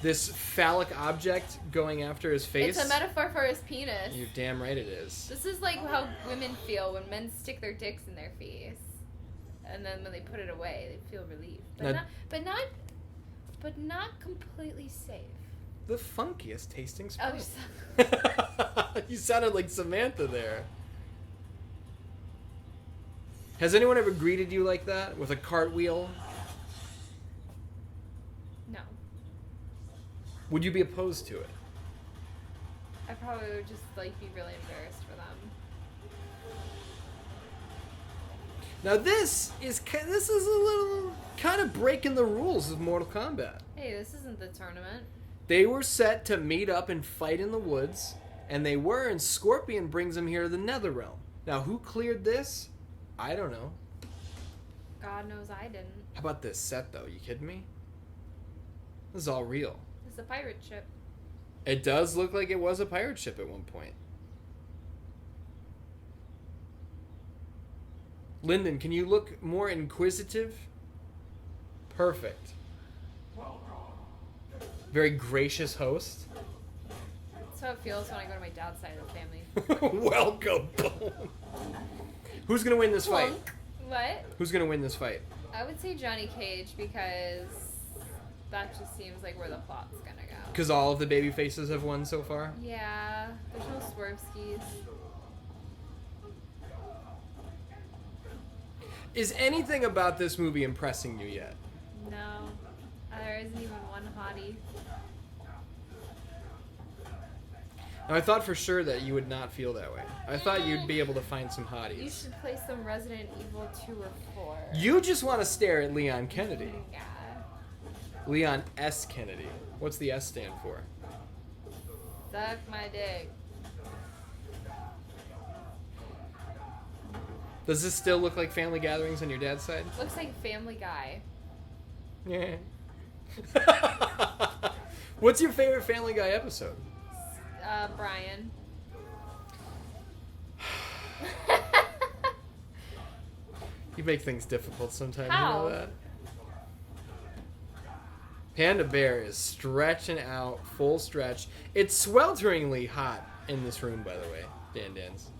This phallic object going after his face? It's a metaphor for his penis. You're damn right it is. This is like how women feel when men stick their dicks in their face. And then when they put it away, they feel relieved. But not completely safe. The funkiest tasting Oh, sperm. You sounded like Samantha there. Has anyone ever greeted you like that? With a cartwheel? no. Would you be opposed to it? I probably would just like be really embarrassed for them. Now this is a little kind of breaking the rules of Mortal Kombat. Hey, this isn't the tournament. They were set to meet up and fight in the woods, and they were, and Scorpion brings them here to the Netherrealm. Now, who cleared this? I don't know. God knows I didn't. How about this set, though? You kidding me? This is all real. It's a pirate ship. It does look like it was a pirate ship at one point. Lyndon, can you look more inquisitive? Perfect. Very gracious host. That's how it feels when I go to my dad's side of the family. Welcome. Who's going to win this fight? What? Who's going to win this fight? I would say Johnny Cage because that just seems like where the plot's gonna go. Because all of the baby faces have won so far? Yeah, there's no swerve skis. Is anything about this movie impressing you yet? No, there isn't even one hottie. Now, I thought for sure that you would not feel that way. I thought you'd be able to find some You hotties. should play some Resident Evil 2 or 4. You just want to stare at Leon Kennedy. Yeah. Leon S. Kennedy. What's the S stand for? Suck my dick. Does this still look like family gatherings on your dad's side? Looks like Family Guy. Yeah. What's your favorite Family Guy episode? Brian. You make things difficult sometimes, How? you know that? Panda Bear is stretching out, full stretch. It's swelteringly hot in this room, by the way, Dan Dan's.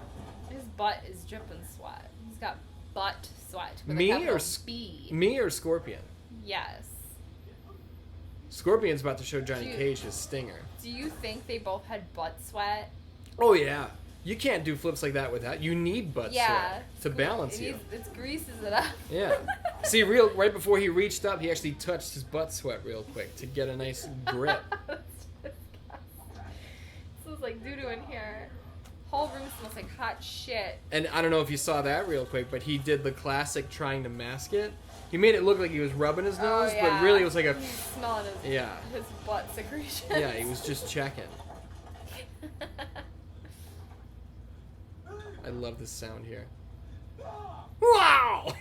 His butt is dripping sweat. He's got butt sweat. With Me a capital or B. Me or Scorpion? Yes. Scorpion's about to show Johnny Dude. Cage his stinger. Do you think they both had butt sweat? Oh yeah, you can't do flips like that without. You need butt sweat to balance you. It greases it up. Yeah. See, right before he reached up, he actually touched his butt sweat real quick to get a nice grip. That's disgusting. Smells like doo-doo in here. Whole room smells like hot shit. And I don't know if you saw that real quick, but he did the classic trying to mask it. He made it look like he was rubbing his nose, but really it was like a... He's smelling his butt secretion. Yeah, he was just checking. I love this sound here. Wow!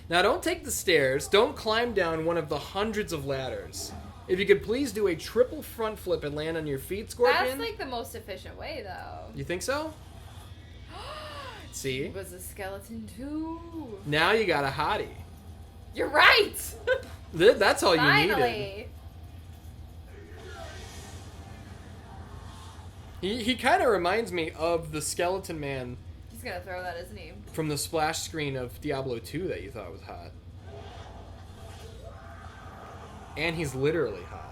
Now don't take the stairs. Don't climb down one of the hundreds of ladders. If you could please do a triple front flip and land on your feet, Scorpion. That's like the most efficient way, though. You think so? See? It was a skeleton too. Now you got a hottie. You're right! That's all you Finally. needed. He kind of reminds me of the skeleton man. He's gonna throw that, isn't he? From the splash screen of Diablo 2 that you thought was hot. And he's literally hot.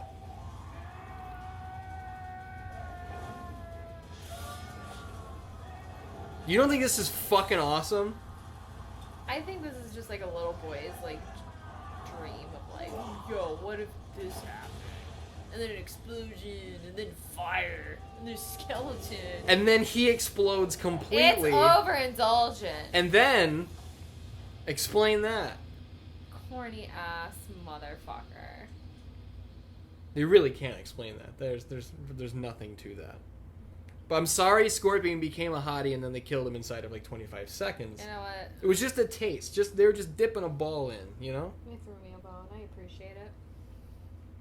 You don't think this is fucking awesome? I think this is just like a little boy's like dream of like, yo, what if this happened? And then an explosion, and then fire, and there's skeleton. And then he explodes completely. It's overindulgent. And then, explain that. Corny ass motherfucker. You really can't explain that. There's nothing to that. But I'm sorry Scorpion became a hottie and then they killed him inside of like 25 seconds. You know what? It was just a taste. They were just dipping a ball in, you know? They threw me a bone. I appreciate it.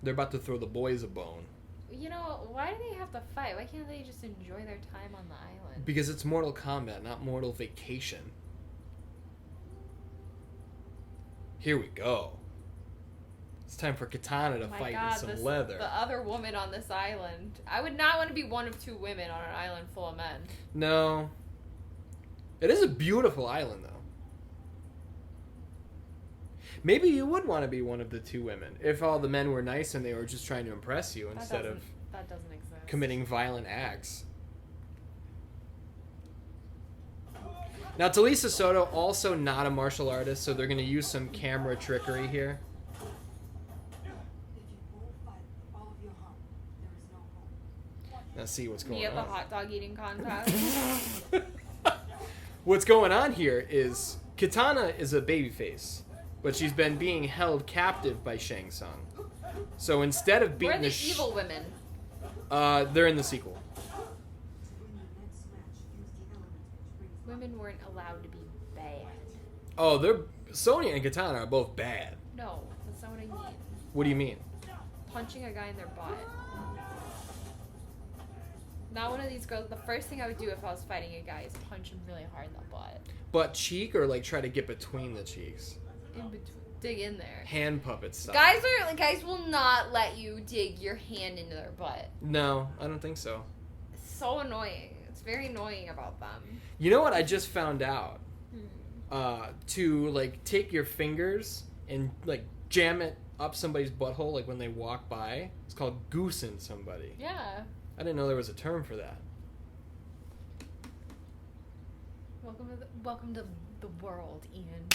They're about to throw the boys a bone. You know, why do they have to fight? Why can't they just enjoy their time on the island? Because it's Mortal Kombat, not Mortal Vacation. Here we go. It's time for Katana to fight in some leather. The other woman on this island. I would not want to be one of two women on an island full of men. No. It is a beautiful island, though. Maybe you would want to be one of the two women if all the men were nice and they were just trying to impress you instead of that doesn't exist. Committing violent acts. Now, Talisa Soto, also not a martial artist, so they're going to use some camera trickery here. Now see what's going on. Me at the hot dog eating contest. What's going on here is Katana is a babyface, but she's been being held captive by Shang Tsung. So instead of beating Where are the evil women? They're in the sequel. Women weren't allowed to be bad. Oh, Sonya and Katana are both bad. No, that's not what I mean. What do you mean? Punching a guy in their butt. Not one of these girls. The first thing I would do if I was fighting a guy is punch him really hard in the butt. Butt cheek or like try to get between the cheeks? In between, dig in there. Hand puppet style. Guys will not let you dig your hand into their butt. No, I don't think so. It's so annoying. It's very annoying about them. You know what I just found out? To like take your fingers and like jam it up somebody's butthole like when they walk by. It's called goosing somebody. Yeah. I didn't know there was a term for that. Welcome to the world, Ian.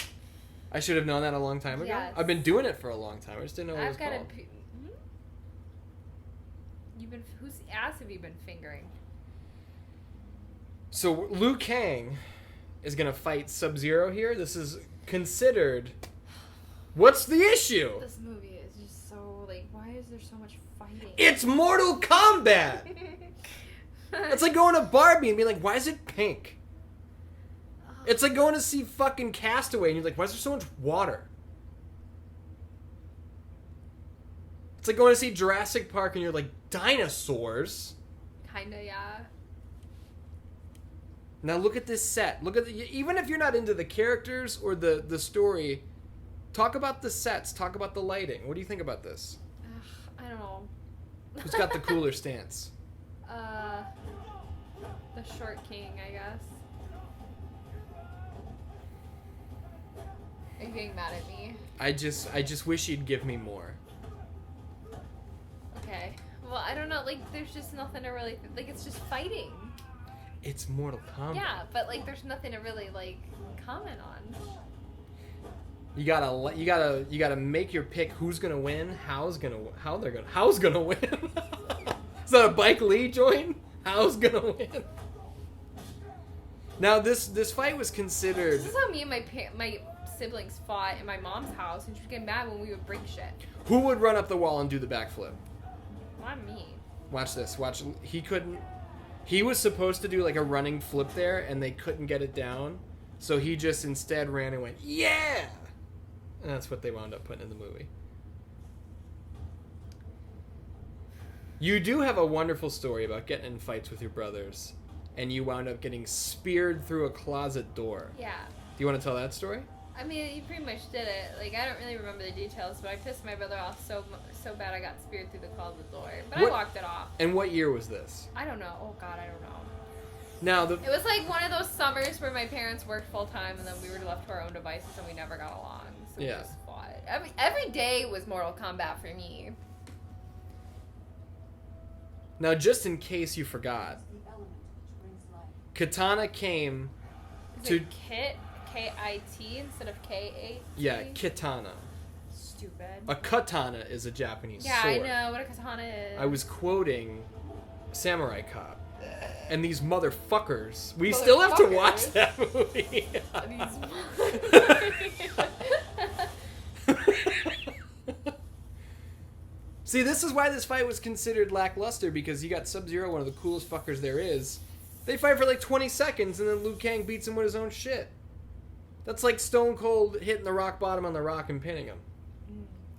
I should have known that a long time ago. Yes. I've been doing it for a long time. I just didn't know what it was called. Whose ass have you been fingering? So Liu Kang is gonna fight Sub-Zero here. This is considered. What's the issue? This movie is just so like. Why is there so much fighting? It's Mortal Kombat. It's like going to Barbie and being like, why is it pink? It's like going to see fucking Castaway and you're like, why is there so much water? It's like going to see Jurassic Park and you're like, dinosaurs. Kinda, yeah. Now look at this set. Look at even if you're not into the characters or the story, talk about the sets. Talk about the lighting. What do you think about this? I don't know. Who's got the cooler stance? The short king, I guess. Are you getting mad at me? I just wish you'd give me more. Okay. Well, I don't know. Like, there's just nothing to really like. It's just fighting. It's Mortal Kombat. Yeah, but like, there's nothing to really like comment on. You gotta make your pick. Who's gonna win? How's gonna win? Is that a Bike Lee joint? How's gonna win? Now this fight was considered. This is how me and my siblings fought in my mom's house, and she would get mad when we would break shit. Who would run up the wall and do the backflip? Not me. Watch this. Watch. He couldn't. He was supposed to do like a running flip there, and they couldn't get it down. So he just instead ran and went, yeah! And that's what they wound up putting in the movie. You do have a wonderful story about getting in fights with your brothers, and you wound up getting speared through a closet door. Yeah. Do you want to tell that story? I mean, you pretty much did it. Like, I don't really remember the details, but I pissed my brother off so bad I got speared through the closet door. But I walked it off. And what year was this? I don't know. Oh, God, I don't know. Now It was like one of those summers where my parents worked full time, and then we were left to our own devices, and we never got along. So we just fought. Every day was Mortal Kombat for me. Now, just in case you forgot, Katana came Is it Kit? K-I-T instead of K-A-T? Yeah, Katana. Stupid. A katana is a Japanese sword. Yeah, I know what a katana is. I was quoting Samurai Cop. And these motherfuckers. We still have to watch that movie. See, this is why this fight was considered lackluster, because you got Sub-Zero, one of the coolest fuckers there is. They fight for like 20 seconds, and then Liu Kang beats him with his own shit. That's like Stone Cold hitting the rock bottom on the rock and pinning him.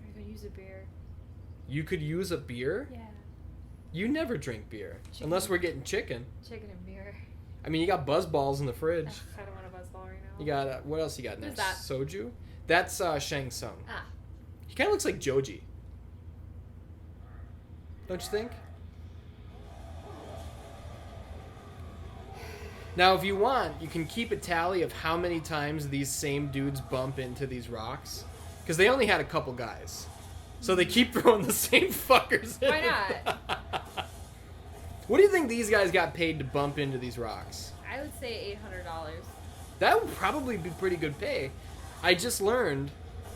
I could use a beer. You could use a beer? Yeah. You never drink beer. Chicken. Unless we're getting chicken. Chicken and beer. I mean, you got buzz balls in the fridge. I don't want a buzzball right now. You got, what else you got next? that? Soju? That's Shang Tsung. Ah. He kind of looks like Joji. Don't you think? Now, if you want, you can keep a tally of how many times these same dudes bump into these rocks. Because they only had a couple guys. So they keep throwing the same fuckers in. Why not? What do you think these guys got paid to bump into these rocks? I would say $800. That would probably be pretty good pay. I just learned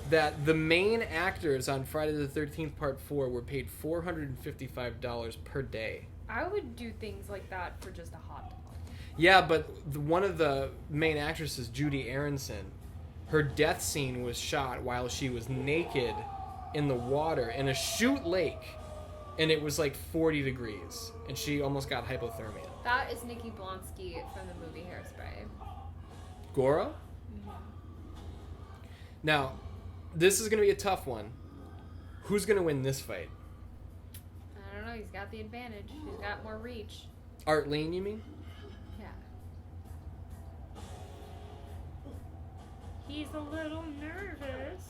that the main actors on Friday the 13th Part 4 were paid $455 per day. I would do things like that for just a hot dog. Yeah, but one of the main actresses, Judy Aronson, her death scene was shot while she was naked in the water in a chute lake, and it was like 40 degrees, and she almost got hypothermia. That is Nikki Blonsky from the movie Hairspray. Goro? Mm-hmm. Now, this is going to be a tough one. Who's going to win this fight? I don't know. He's got the advantage. He's got more reach. Art Lean, you mean? Yeah. He's a little nervous.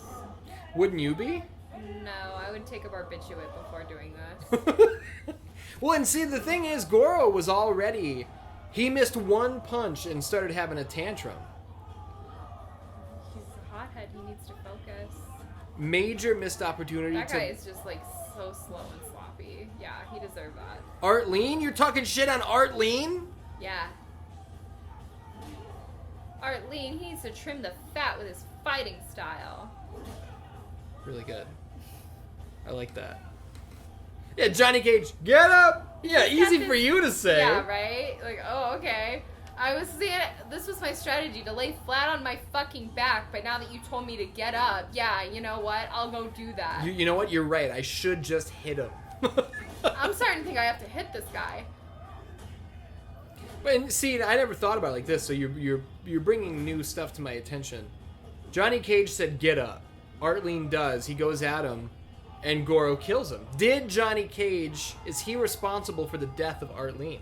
Wouldn't you be? No, I would take a barbiturate before doing this. Well, and see, the thing is, Goro was already... He missed one punch and started having a tantrum. He's a hothead. He needs to focus. Major missed opportunity That guy is just like so slow and sloppy. Yeah, he deserved that. Art Lean? You're talking shit on Art Lean? Yeah. Art Lean, he needs to trim the fat with his fighting style. Really good. I like that. Yeah, Johnny Cage, get up! Yeah, easy for you to say. Yeah, right? Like, oh, okay. I was saying, this was my strategy, to lay flat on my fucking back, but now that you told me to get up, yeah, you know what? I'll go do that. You know what? You're right. I should just hit him. I'm starting to think I have to hit this guy. But see, I never thought about it like this, so you're bringing new stuff to my attention. Johnny Cage said, get up. Art Lean does. He goes at him, and Goro kills him. Did Johnny Cage, is he responsible for the death of Art Lean?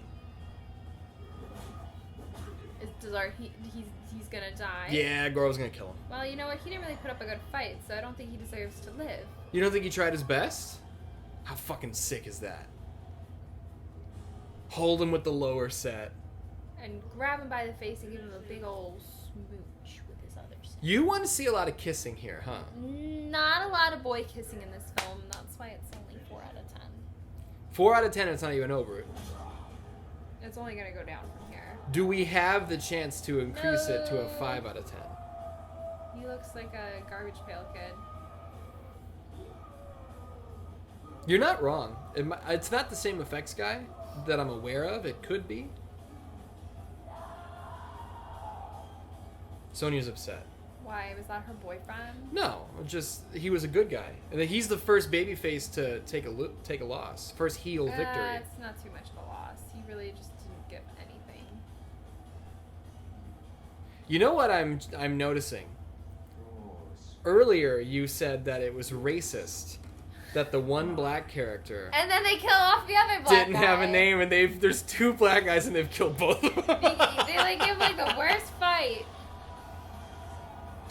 He's gonna die? Yeah, Goro's gonna kill him. Well, you know what? He didn't really put up a good fight, so I don't think he deserves to live. You don't think he tried his best? How fucking sick is that? Hold him with the lower set. And grab him by the face and give him a big old smooch with his other set. You want to see a lot of kissing here, huh? Not a lot of boy kissing in this film. That's why it's only 4 out of 10. 4 out of 10, it's not even over it. It's only gonna go down from here. Do we have the chance to increase it to a 5 out of 10? He looks like a Garbage Pail Kid. You're not wrong. It's not the same effects guy that I'm aware of. It could be. Sonya's upset. Why? Was that her boyfriend? No, just he was a good guy. And then he's the first babyface to take a loss. First heel victory. It's not too much of a loss. He really just didn't give anything. You know what I'm noticing? Earlier you said that it was racist that the one black character And then they kill off the other black didn't guy. have a name, and there's two black guys and they've killed both of them. They like give like the worst fight.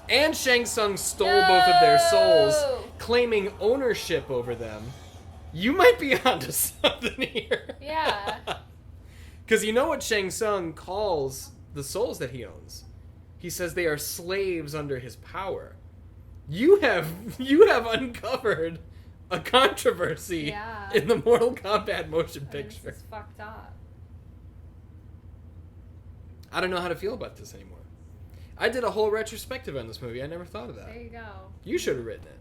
And Shang Tsung stole both of their souls, No! claiming ownership over them. You might be onto something here. Yeah. Because you know what Shang Tsung calls the souls that he owns? He says they are slaves under his power. You have uncovered a controversy in the Mortal Kombat motion picture. This is fucked up. I don't know how to feel about this anymore. I did a whole retrospective on this movie. I never thought of that. There you go. You should have written it.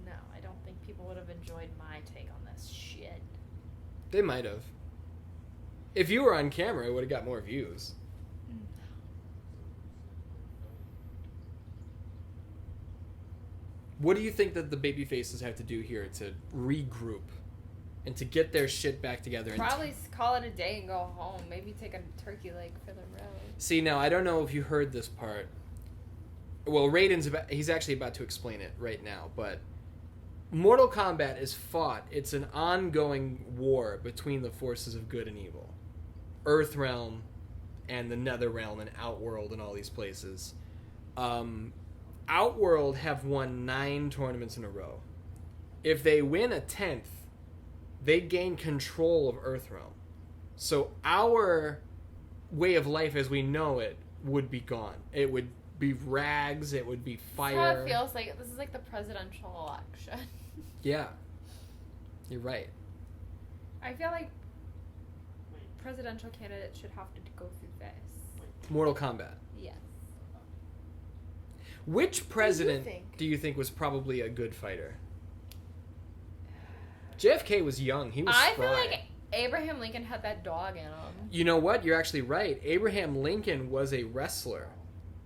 No, I don't think people would have enjoyed my take on this shit. They might have. If you were on camera, it would have got more views. What do you think that the baby faces have to do here to regroup and to get their shit back together? Probably call it a day and go home. Maybe take a turkey leg for the road. See, now, I don't know if you heard this part. Well, he's actually about to explain it right now, but Mortal Kombat is fought. It's an ongoing war between the forces of good and evil. Earthrealm and the Netherrealm and Outworld and all these places. Outworld have won 9 tournaments in a row. If they win a 10th, they gain control of Earthrealm. So our way of life as we know it would be gone. It would be rags. It would be fire. That's how it feels like. This is like the presidential election. Yeah. You're right. I feel like presidential candidates should have to go through this. Mortal Kombat. Yes. Which president do you think was probably a good fighter? JFK was young. He was spry. I feel like Abraham Lincoln had that dog in him. You know what? You're actually right. Abraham Lincoln was a wrestler,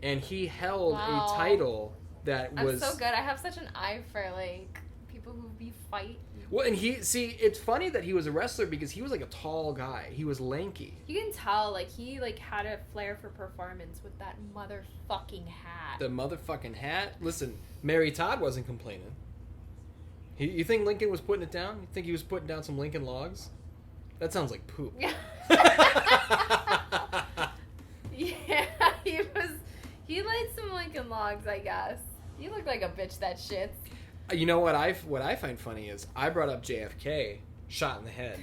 and he held a title that was... I'm so good. I have such an eye for, like, people who fight. Well, and it's funny that he was a wrestler because he was, like, a tall guy. He was lanky. You can tell, like, he, like, had a flair for performance with that motherfucking hat. The motherfucking hat? Listen, Mary Todd wasn't complaining. You think Lincoln was putting it down? You think he was putting down some Lincoln logs? That sounds like poop. Yeah, he laid some Lincoln logs, I guess. You look like a bitch that shits. You know what I find funny is I brought up JFK, shot in the head.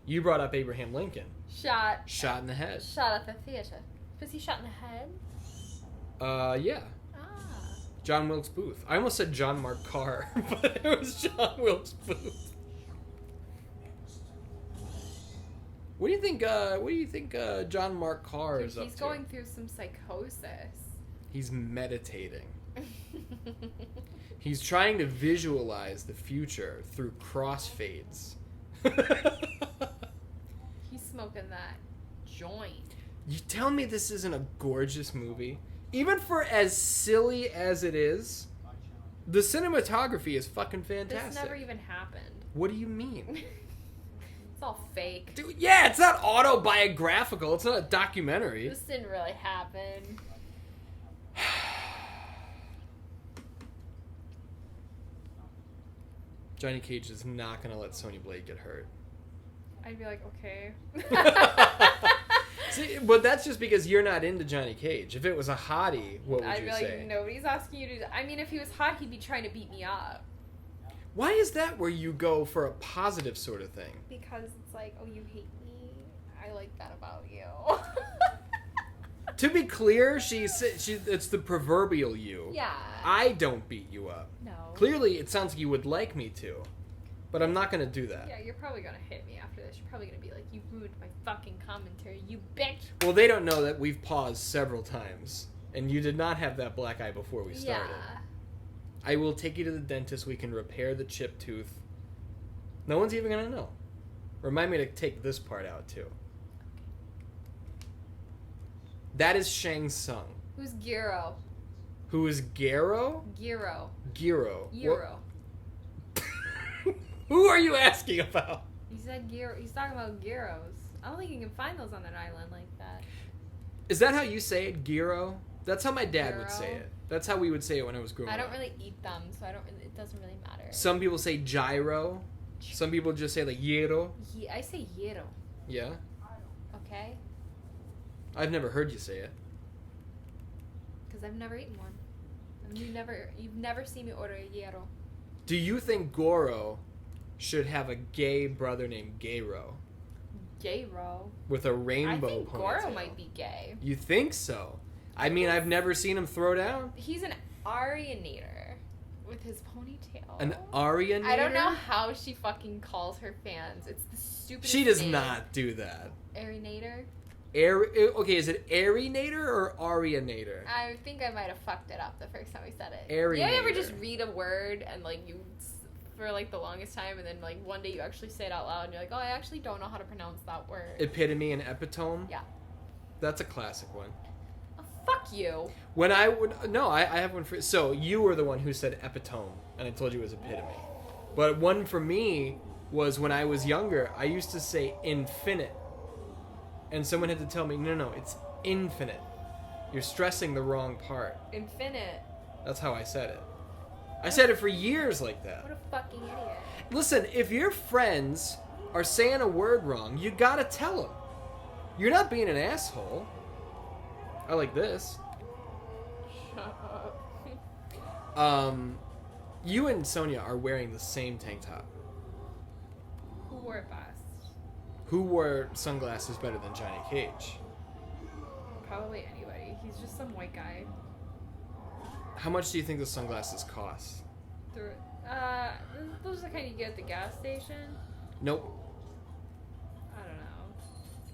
You brought up Abraham Lincoln. Shot in the head. Shot at the theater. Was he shot in the head? Yeah. John Wilkes Booth. I almost said John Mark Carr, but it was John Wilkes Booth. What do you think? John Mark Carr is up to? He's going through some psychosis. He's meditating. He's trying to visualize the future through crossfades. He's smoking that joint. You tell me this isn't a gorgeous movie? Even for as silly as it is, the cinematography is fucking fantastic. This never even happened. What do you mean? It's all fake. Dude, yeah, it's not autobiographical. It's not a documentary. This didn't really happen. Johnny Cage is not going to let Sonya Blade get hurt. I'd be like, okay. See, but that's just because you're not into Johnny Cage. If it was a hottie, what would I'd you be say? like, nobody's asking you to... I mean, if he was hot, he'd be trying to beat me up. Why is that where you go for a positive sort of thing? Because it's like, oh, you hate me? I like that about you. To be clear, it's the proverbial you. Yeah. I don't beat you up. No. Clearly, it sounds like you would like me to. But I'm not going to do that. Yeah, you're probably going to hit me after this. You're probably going to be like, you ruined my fucking commentary, you bitch. Well, they don't know that we've paused several times And you did not have that black eye before we started. Yeah. I will take you to the dentist. We can repair the chipped tooth. No one's even going to know. Remind me to take this part out, too. That is Shang Tsung. Who's Giro? Who is Garo? Giro. Giro. Giro. Who are you asking about? He said Giro. He's talking about gyros. I don't think you can find those on an island like that. Is that how you say it, gyro? That's how my dad would Gyro? say it. That's how we would say it when I was growing up. I don't really eat them, so it doesn't really matter. Some people say gyro. Some people just say like gyro. I say gyro. Yeah? Okay? I've never heard you say it. Because I've never eaten one. And you've never seen me order a gyro. Do you think Goro should have a gay brother named Gayro? Gyro? With a rainbow I think ponytail? Goro might be gay. You think so? I mean, I've never seen him throw down. He's an Aryaneator with his ponytail. An Aryaneator? I don't know how she fucking calls her fans. It's the stupidest She does name. not do that. Aryaneator? Okay, is it Aryaneator or Aryaneator? I think I might have fucked it up the first time we said it. Aryaneator. You ever just read a word and like you for like the longest time and then like one day you actually say it out loud and you're like, oh, I actually don't know how to pronounce that word. Epitome and epitome? Yeah. That's a classic one. Oh, fuck you. When I would... No, I have one for... So, you were the one who said epitome, and I told you it was epitome. But one for me was when I was younger, I used to say infinite. And someone had to tell me, no, it's infinite. You're stressing the wrong part. Infinite. That's how I said it. I said it for years like that. What a fucking idiot. Listen, if your friends are saying a word wrong, you gotta tell them. You're not being an asshole. I like this. Shut up. You and Sonia are wearing the same tank top. Who wore it best? Who wore sunglasses better than Johnny Cage? Probably anybody. He's just some white guy. How much do you think the sunglasses cost? Those are the kind you get at the gas station. Nope. I don't know.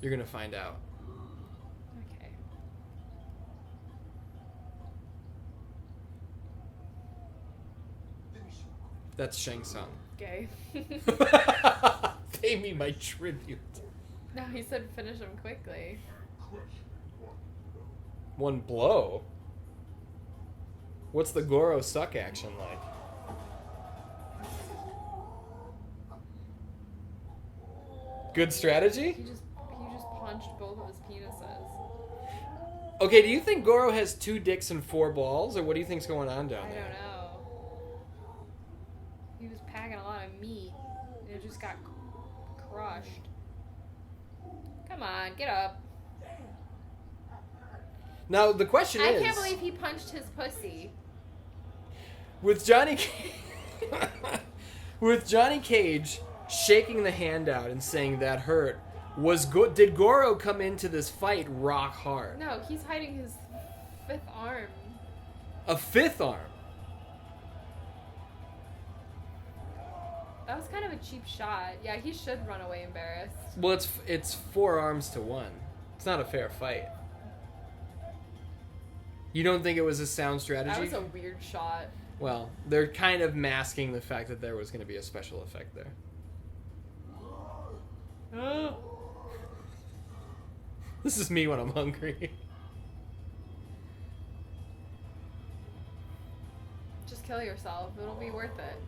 You're gonna find out. Okay. That's Shang Tsung. Gay. Pay me my tribute. No, he said finish him quickly. One blow? What's the Goro suck action like? Good strategy? He just punched both of his penises. Okay, do you think Goro has 2 dicks and 4 balls, or what do you think's going on down I there? don't know. He was packing a lot of meat. And it just got crushed. Come on, get up. Now, the question is... I can't believe he punched his pussy. With Johnny... with Johnny Cage shaking the hand out and saying that hurt, did Goro come into this fight rock hard? No, he's hiding his 5th arm. A 5th arm? That was kind of a cheap shot. Yeah, he should run away embarrassed. Well, it's 4 arms to 1. It's not a fair fight. You don't think it was a sound strategy? That was a weird shot. Well, they're kind of masking the fact that there was going to be a special effect there. This is me when I'm hungry. Just kill yourself. It'll be worth it.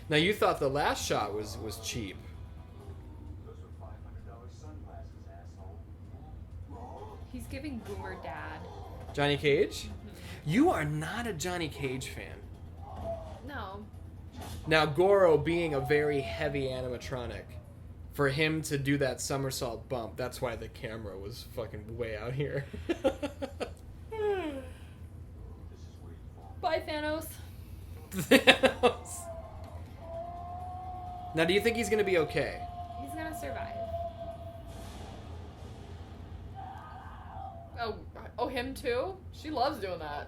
Now, you thought the last shot was cheap. Those are $500 sunglasses, asshole. He's giving Boomer Dad. Johnny Cage? You are not a Johnny Cage fan. No. Now, Goro being a very heavy animatronic, for him to do that somersault bump, that's why the camera was fucking way out here. Bye, Thanos. Thanos. Now, do you think he's going to be okay? He's gonna survive. Oh, him too? She loves doing that.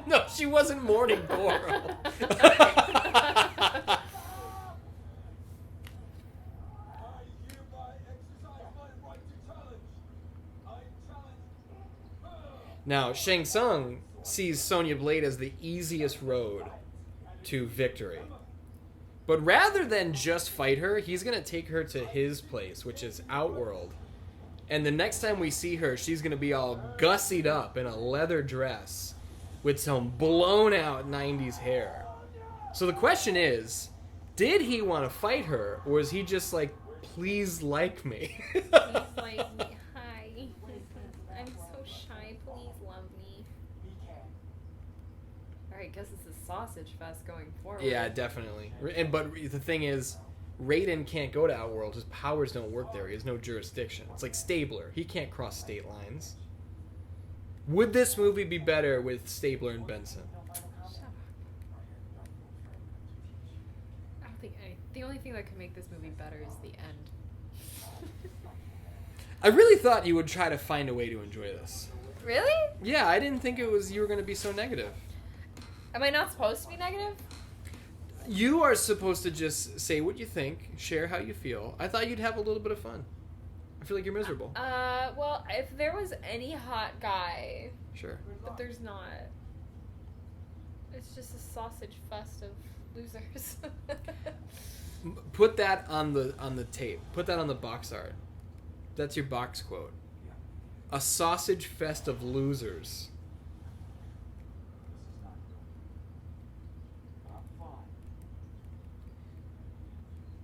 No, she wasn't mourning Goro. Now, Shang Tsung sees Sonya Blade as the easiest road to victory. But rather than just fight her, he's going to take her to his place, which is Outworld. And the next time we see her, she's going to be all gussied up in a leather dress with some blown out 90s hair. So the question is, did he want to fight her, or is he just like, please like me? He's like, hi. I'm so shy. Please love me. Alright, guess it's a sausage fest going forward. Yeah, definitely. But the thing is, Raiden can't go to Outworld. His powers don't work there. He has no jurisdiction. It's like Stabler. He can't cross state lines. Would this movie be better with Stabler and Benson? Shut up. I don't think the only thing that could make this movie better is the end. I really thought you would try to find a way to enjoy this. Really? Yeah, I didn't think you were going to be so negative. Am I not supposed to be negative? You are supposed to just say what you think, share how you feel. I thought you'd have a little bit of fun. I feel like you're miserable. Well, if there was any hot guy, Sure. but there's not. It's just a sausage fest of losers. Put that on the tape. Put that on the box art. That's your box quote. A sausage fest of losers.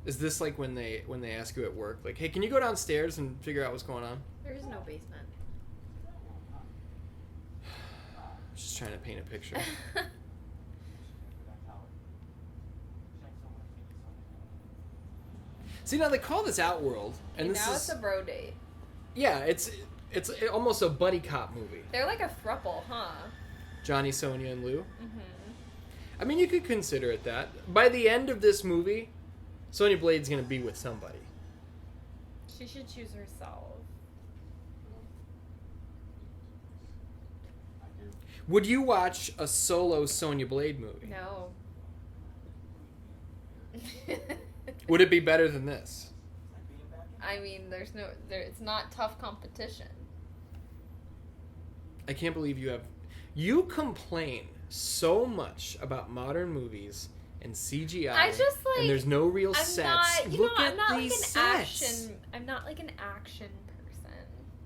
Is this like when they ask you at work, like, hey, can you go downstairs and figure out what's going on? There is no basement. Just trying to paint a picture. See, now they call this Outworld, and Okay, this now is it's a bro date. yeah, it's almost a buddy cop movie. They're like a throuple, huh? Johnny, Sonia, and Lou. Mm-hmm. I mean, you could consider it that. By the end of this movie, Sonya Blade's gonna be with somebody. She should choose herself. Would you watch a solo Sonya Blade movie? No. Would it be better than this? I mean, it's not tough competition. I can't believe you complain so much about modern movies and CGI. I just like. and there's no real I'm sets. not. Look I'm at not these like an sets. action. I'm not like an action person.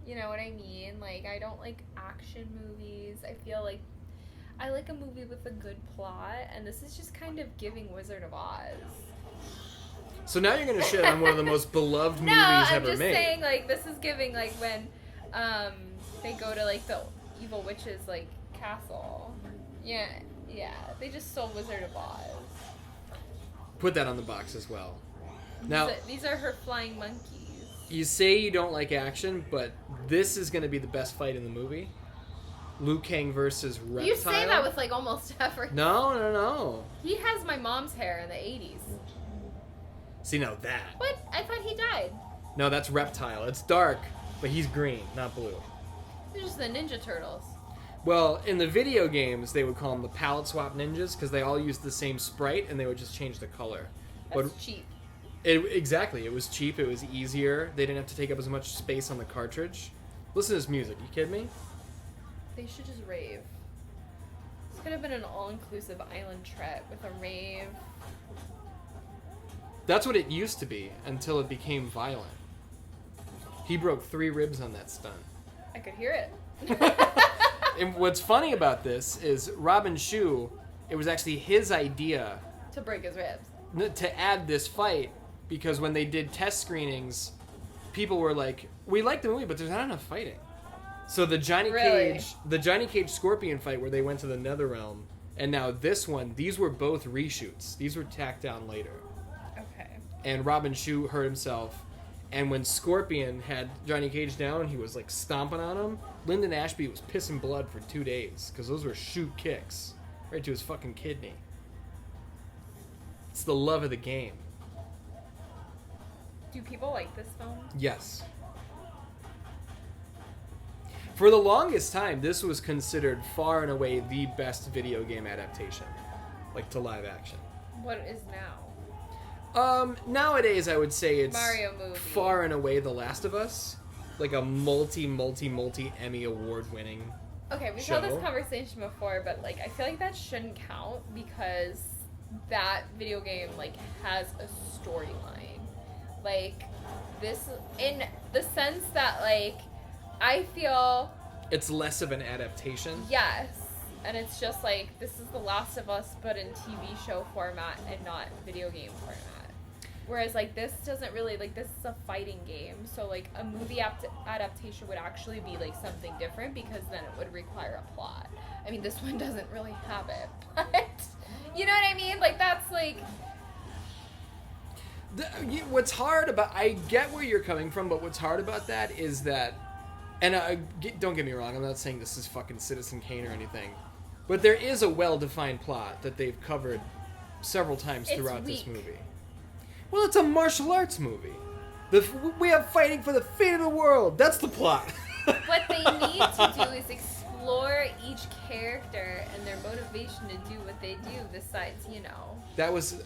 You know what I mean? Like I don't like action movies. I feel like I like a movie with a good plot, and this is just kind of giving Wizard of Oz. So now you're gonna shit on one of the most beloved No, movies I'm ever just made. saying like this is giving like when they go to like the evil witch's like castle. Yeah, they just stole Wizard of Oz. Put that on the box as well. Now, These are her flying monkeys. you say you don't like action, but this is gonna be the best fight in the movie. Liu Kang versus Reptile. You say that with like almost every. No. He has my mom's hair in the 80s. See, now that. What? I thought he died. No, that's Reptile. It's dark, but he's green, not blue. They're just the Ninja Turtles. Well, in the video games, they would call them the palette swap ninjas because they all used the same sprite and they would just change the color. That's But cheap. exactly, it was cheap, it was easier. They didn't have to take up as much space on the cartridge. Listen to this music. You kidding me? They should just rave. This could have been an all-inclusive island trip with a rave. That's what it used to be until it became violent. He broke 3 ribs on that stunt. I could hear it. And what's funny about this is Robin Shou, it was actually his idea To break his ribs. to add this fight because when they did test screenings, people were like, "We like the movie, but there's not enough fighting." So the Johnny Cage Scorpion fight where they went to the Netherrealm, and now this one, these were both reshoots. These were tacked down later. Okay. And Robin Shou hurt himself. And when Scorpion had Johnny Cage down, he was like stomping on him. Lyndon Ashby was pissing blood for 2 days because those were shoot kicks right to his fucking kidney. It's the love of the game. Do people like this film? Yes. For the longest time, this was considered far and away the best video game adaptation, like to live action. What is now? Nowadays I would say it's Mario movie. far and away The Last of Us, like a multi Emmy award winning Okay, we've show. had this conversation before, but like I feel like that shouldn't count because that video game like has a storyline. Like this in the sense that like I feel It's less of an adaptation. yes, and it's just like this is The Last of Us but in TV show format and not video game format. Whereas like this doesn't really like this is a fighting game, so like a movie adaptation would actually be like something different because then it would require a plot. I mean, this one doesn't really have it, but you know what I mean? Like that's like What's hard about I get where you're coming from, but what's hard about that is that, and don't get me wrong, I'm not saying this is fucking Citizen Kane or anything, but there is a well-defined plot that they've covered several times It's throughout this weak. movie. Well, it's a martial arts movie. We have fighting for the fate of the world. That's the plot. what they need to do is explore each character and their motivation to do what they do. Besides, you know, That was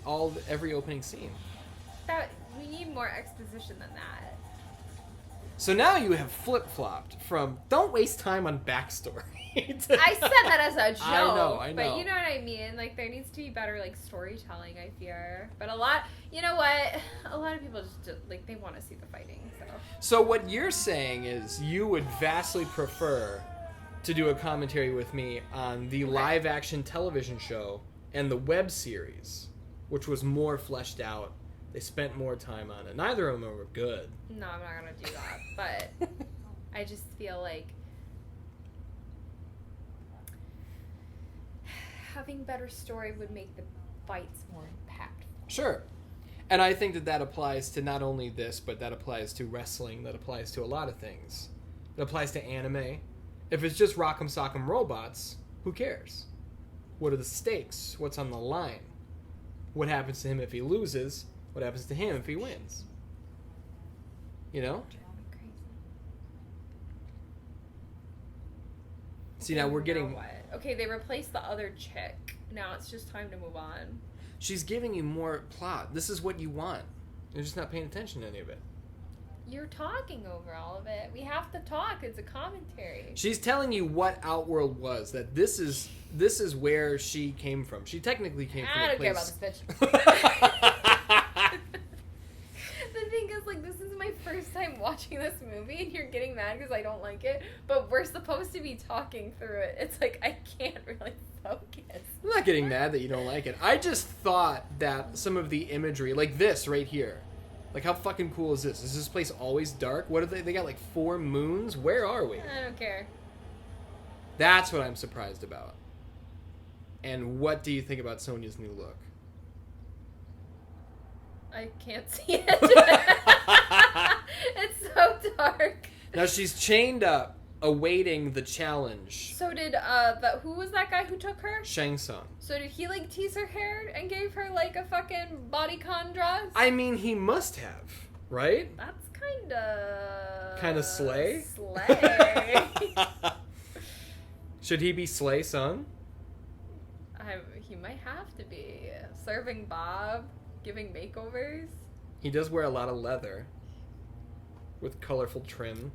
every opening scene. that we need more exposition than that. So now you have flip-flopped from don't waste time on backstory. I said that as a joke. I know. But you know what I mean? Like, there needs to be better, like, storytelling, I fear. But you know what? A lot of people just like, they want to see the fighting, so. So what you're saying is you would vastly prefer to do a commentary with me on the live-action television show and the web series, which was more fleshed out. They spent more time on it. Neither of them were good. No, I'm not going to do that. But I just feel like having better story would make the fights more impactful. Sure. And I think that applies to not only this, but that applies to wrestling, that applies to a lot of things. It applies to anime. If it's just Rock'em Sock'em Robots, who cares? What are the stakes? What's on the line? What happens to him if he loses? What happens to him if he wins? You know? Crazy. See, now we're getting... Now what? Okay, they replaced the other chick. Now it's just time to move on. She's giving you more plot. This is what you want. You're just not paying attention to any of it. You're talking over all of it. We have to talk. It's a commentary. She's telling you what Outworld was. That this is where she came from. She technically came from I a don't care place... about this bitch. The thing is, like, this is my first time watching this movie, and you're getting mad because I don't like it, but we're supposed to be talking through it. It's like, I can't really focus. I'm not getting mad that you don't like it. I just thought that some of the imagery, like this right here, like how fucking cool is this? Is this place always dark? What are they? They got like 4 moons? Where are we? I don't care. That's what I'm surprised about. And what do you think about Sonya's new look? I can't see it. It's so dark. Now she's chained up, awaiting the challenge. So did, who was that guy who took her? Shang Tsung. So did he, like, tease her hair and gave her, like, a fucking bodycon dress? I mean, he must have, right? That's kinda... Kinda slay? Slay. Should he be Slay Sung? He might have to be. Serving Bob, giving makeovers. He does wear a lot of leather. With colorful trim.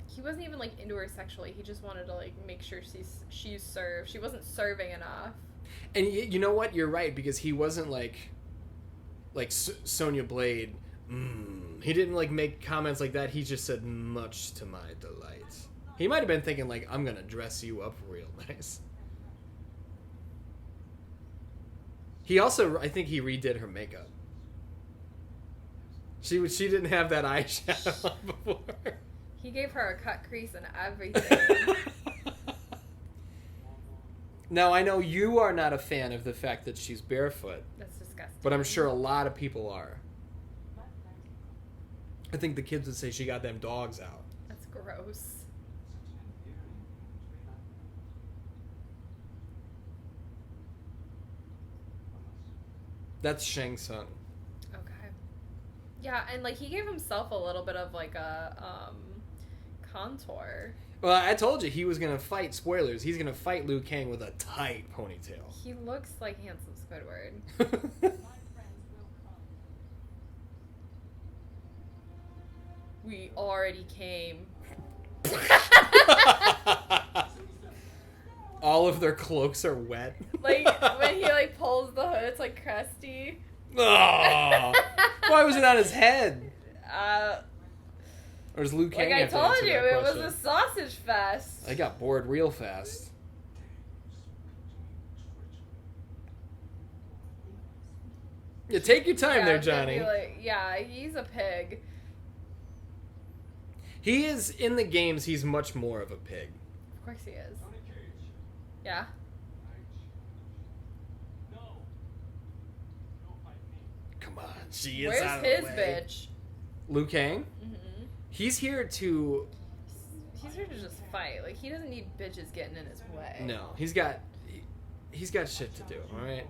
He wasn't even, like, into her sexually. He just wanted to, like, make sure she's served. She wasn't serving enough. And you know what? You're right, because he wasn't like Sonya Blade. He didn't like make comments like that. He just said, much to my delight. He might have been thinking like, I'm gonna dress you up real nice. He also, I think he redid her makeup. She didn't have that eyeshadow on before. He gave her a cut crease and everything. Now, I know you are not a fan of the fact that she's barefoot. That's disgusting. But I'm sure a lot of people are. I think the kids would say she got them dogs out. That's gross. That's Shang Tsung. Okay. Yeah, and, like, he gave himself a little bit of, like, a, contour. Well, I told you he was going to fight, spoilers, he's going to fight Liu Kang with a tight ponytail. He looks like handsome Squidward. We already came. All of their cloaks are wet. Like when he like pulls the hood, it's like crusty. Oh, why was it on his head? Or is Liu Kang? Like I have to told answer you, that it was question? a sausage fest. I got bored real fast. Yeah, take your time there, Johnny. Yeah, he's a pig. He is, in the games, he's much more of a pig. Of course he is. Yeah. Come on, she is Where's out of his the way. bitch? Liu Kang? Mm-hmm. He's here to... He's here to just fight. Like, he doesn't need bitches getting in his way. No, he's got shit to do, alright?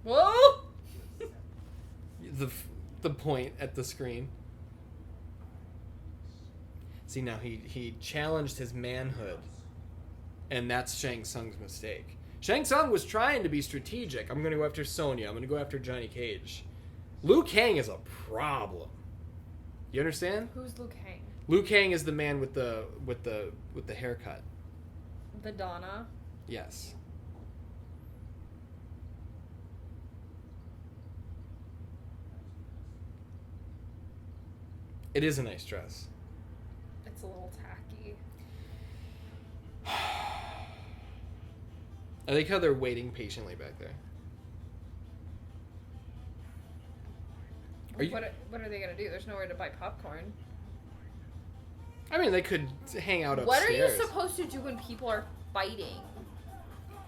Whoa! The point at the screen. See, now he challenged his manhood, and that's Shang Tsung's mistake. Shang Tsung was trying to be strategic. I'm gonna go after Sonya. I'm gonna go after Johnny Cage. Liu Kang is a problem. You understand? Who's Liu Kang? Liu Kang is the man with the haircut. The Donna. Yes. It is a nice dress. It's a little tacky. I like how they're waiting patiently back there. What are they gonna do? There's nowhere to buy popcorn. I mean, they could hang out upstairs. What are you supposed to do when people are fighting?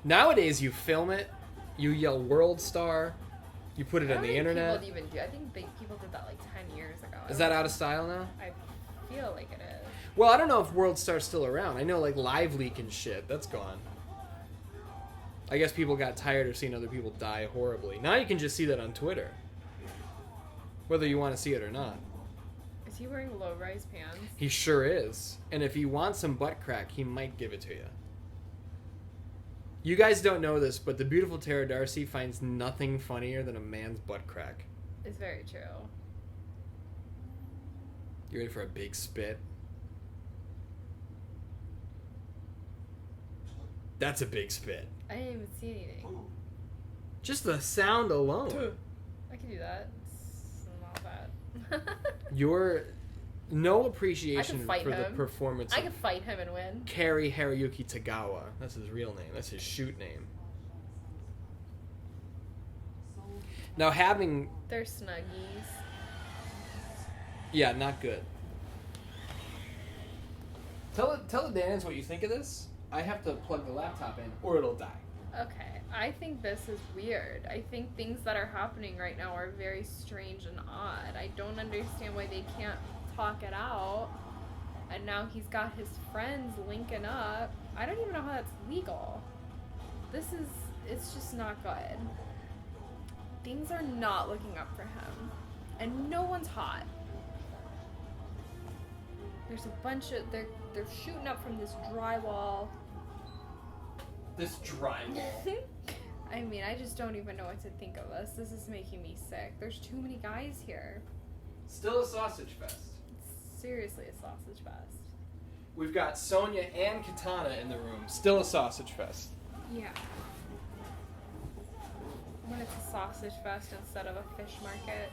Nowadays, you film it, you yell "World Star," you put it on the internet. People even do. I think people did that like 10 years ago. Is that out of style now? I feel like it is. Well, I don't know if World Star's still around. I know like Live Leak and shit. That's gone. I guess people got tired of seeing other people die horribly. Now you can just see that on Twitter. Whether you want to see it or not. Is he wearing low-rise pants? He sure is. And if he wants some butt crack, he might give it to you. You guys don't know this, but the beautiful T'erra Dartsee finds nothing funnier than a man's butt crack. It's very true. You ready for a big spit? That's a big spit. I didn't even see anything. Just the sound alone. I can do that. It's not bad. Your no appreciation fight for the him. performance I of can fight him and win. Cary Hiroyuki Tagawa. That's his real name. That's his shoot name. Now having... They're snuggies. Yeah, not good. Tell the Danians what you think of this. I have to plug the laptop in or it'll die. Okay, I think this is weird. I think things that are happening right now are very strange and odd. I don't understand why they can't talk it out. And now he's got his friends linking up. I don't even know how that's legal. It's just not good. Things are not looking up for him. And no one's hot. There's a bunch of, they're shooting up from this drywall. This drywall. I mean, I just don't even know what to think of this. This is making me sick. There's too many guys here. Still a sausage fest. It's seriously a sausage fest. We've got Sonya and Katana in the room. Still a sausage fest. Yeah. When it's a sausage fest instead of a fish market.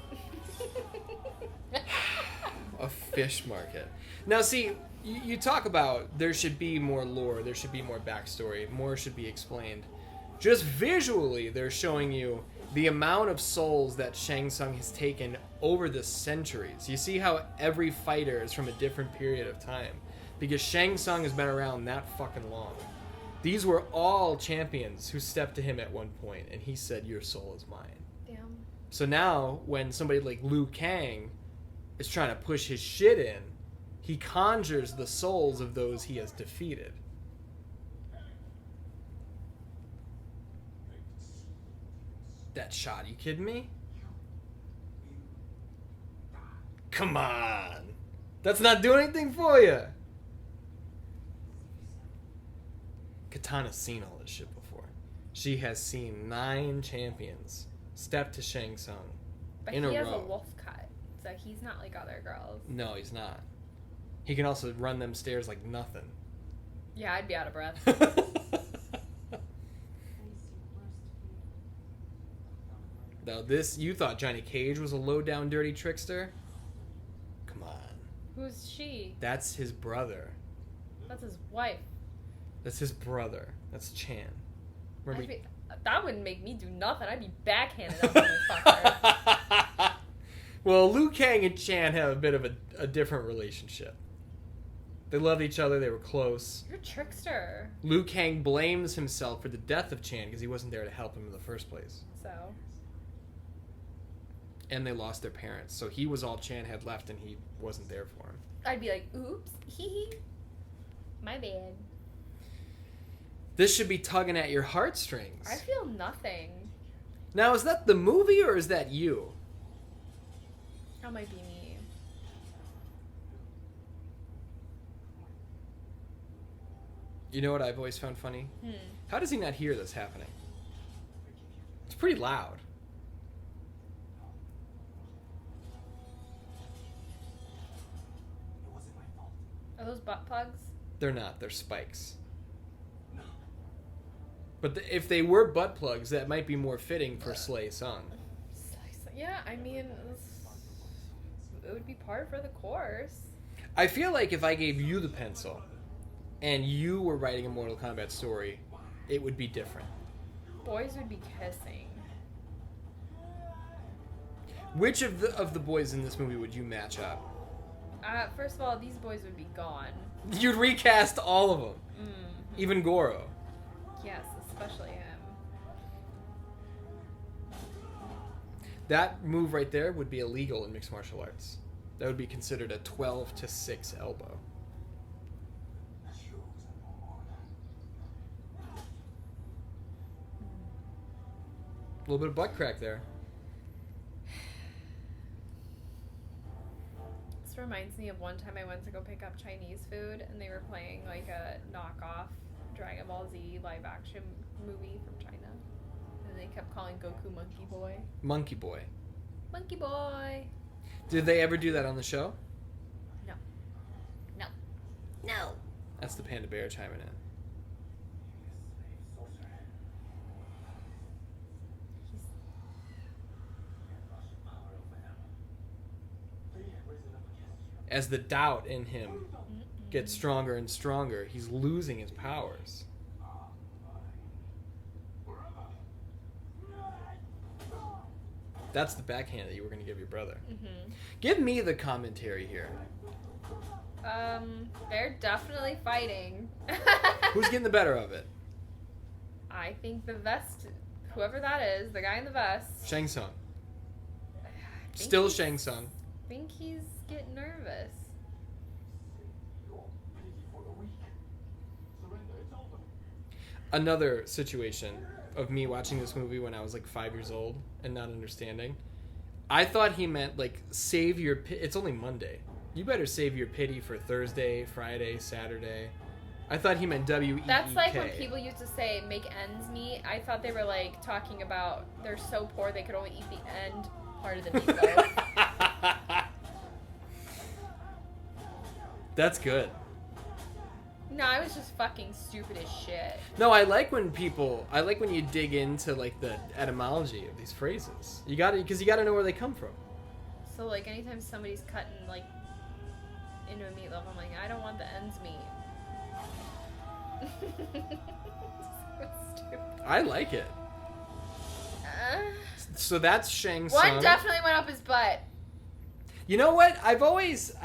A fish market. Now, see, you talk about there should be more lore, there should be more backstory, more should be explained. Just visually, they're showing you the amount of souls that Shang Tsung has taken over the centuries. You see how every fighter is from a different period of time. Because Shang Tsung has been around that fucking long. These were all champions who stepped to him at one point, and he said, "Your soul is mine." Damn. So now, when somebody like Liu Kang is trying to push his shit in, he conjures the souls of those he has defeated. That shot, you kidding me? Come on! That's not doing anything for you! Katana's seen all this shit before. She has seen 9 champions step to Shang Tsung But in he a has row. a wolf cut, so he's not like other girls. No, he's not. He can also run them stairs like nothing. Yeah, I'd be out of breath. Now this, you thought Johnny Cage was a low-down dirty trickster? Come on. Who's she? That's his brother. That's his wife. That's his brother. That's Chan. Remember? That wouldn't make me do nothing. I'd be backhanded up on this fucker. Well, Liu Kang and Chan have a bit of a different relationship. They loved each other. They were close. You're a trickster. Liu Kang blames himself for the death of Chan because he wasn't there to help him in the first place. So. And they lost their parents. So he was all Chan had left and he wasn't there for him. I'd be like, oops, hee hee. My bad. This should be tugging at your heartstrings. I feel nothing. Now, is that the movie or is that you? That might be me. You know what I've always found funny? How does he not hear this happening? It's pretty loud. It wasn't my fault. Are those butt plugs? They're not. They're spikes. But if they were butt plugs, that might be more fitting for Slay Sung. Yeah, I mean, it would be par for the course. I feel like if I gave you the pencil and you were writing a Mortal Kombat story, it would be different. Boys would be kissing. Which of the boys in this movie would you match up? First of all, these boys would be gone. You'd recast all of them. Even Goro. Yes, especially him. That move right there would be illegal in mixed martial arts. That would be considered a 12-6 elbow. A little bit of butt crack there. This reminds me of one time I went to go pick up Chinese food and they were playing like a knockoff Dragon Ball Z live action movie from China. And they kept calling Goku Monkey Boy. Monkey Boy. Monkey Boy. Did they ever do that on the show? No. No. No. That's the Panda Bear chiming in. As the doubt in him gets stronger and stronger, he's losing his powers. That's the backhand that you were going to give your brother. Give me the commentary here. They're definitely fighting. Who's getting the better of it? I think the vest, whoever that is, the guy in the vest. Shang Tsung. Still Shang Tsung. I think he's getting nervous. Another situation of me watching this movie when I was like 5 years old and not understanding. I thought he meant like save your it's only Monday. You better save your pity for Thursday, Friday, Saturday. I thought he meant W-E-E-K. That's like when people used to say make ends meet. I thought they were like talking about they're so poor they could only eat the end part of the meatloaf. That's good. No, I was just fucking stupid as shit. No, I like when you dig into like the etymology of these phrases. Because you gotta know where they come from. So like anytime somebody's cutting like into a meatloaf, I'm like, I don't want the ends meat. So stupid. I like it. So that's Shang Tsung. One definitely went up his butt. You know what? I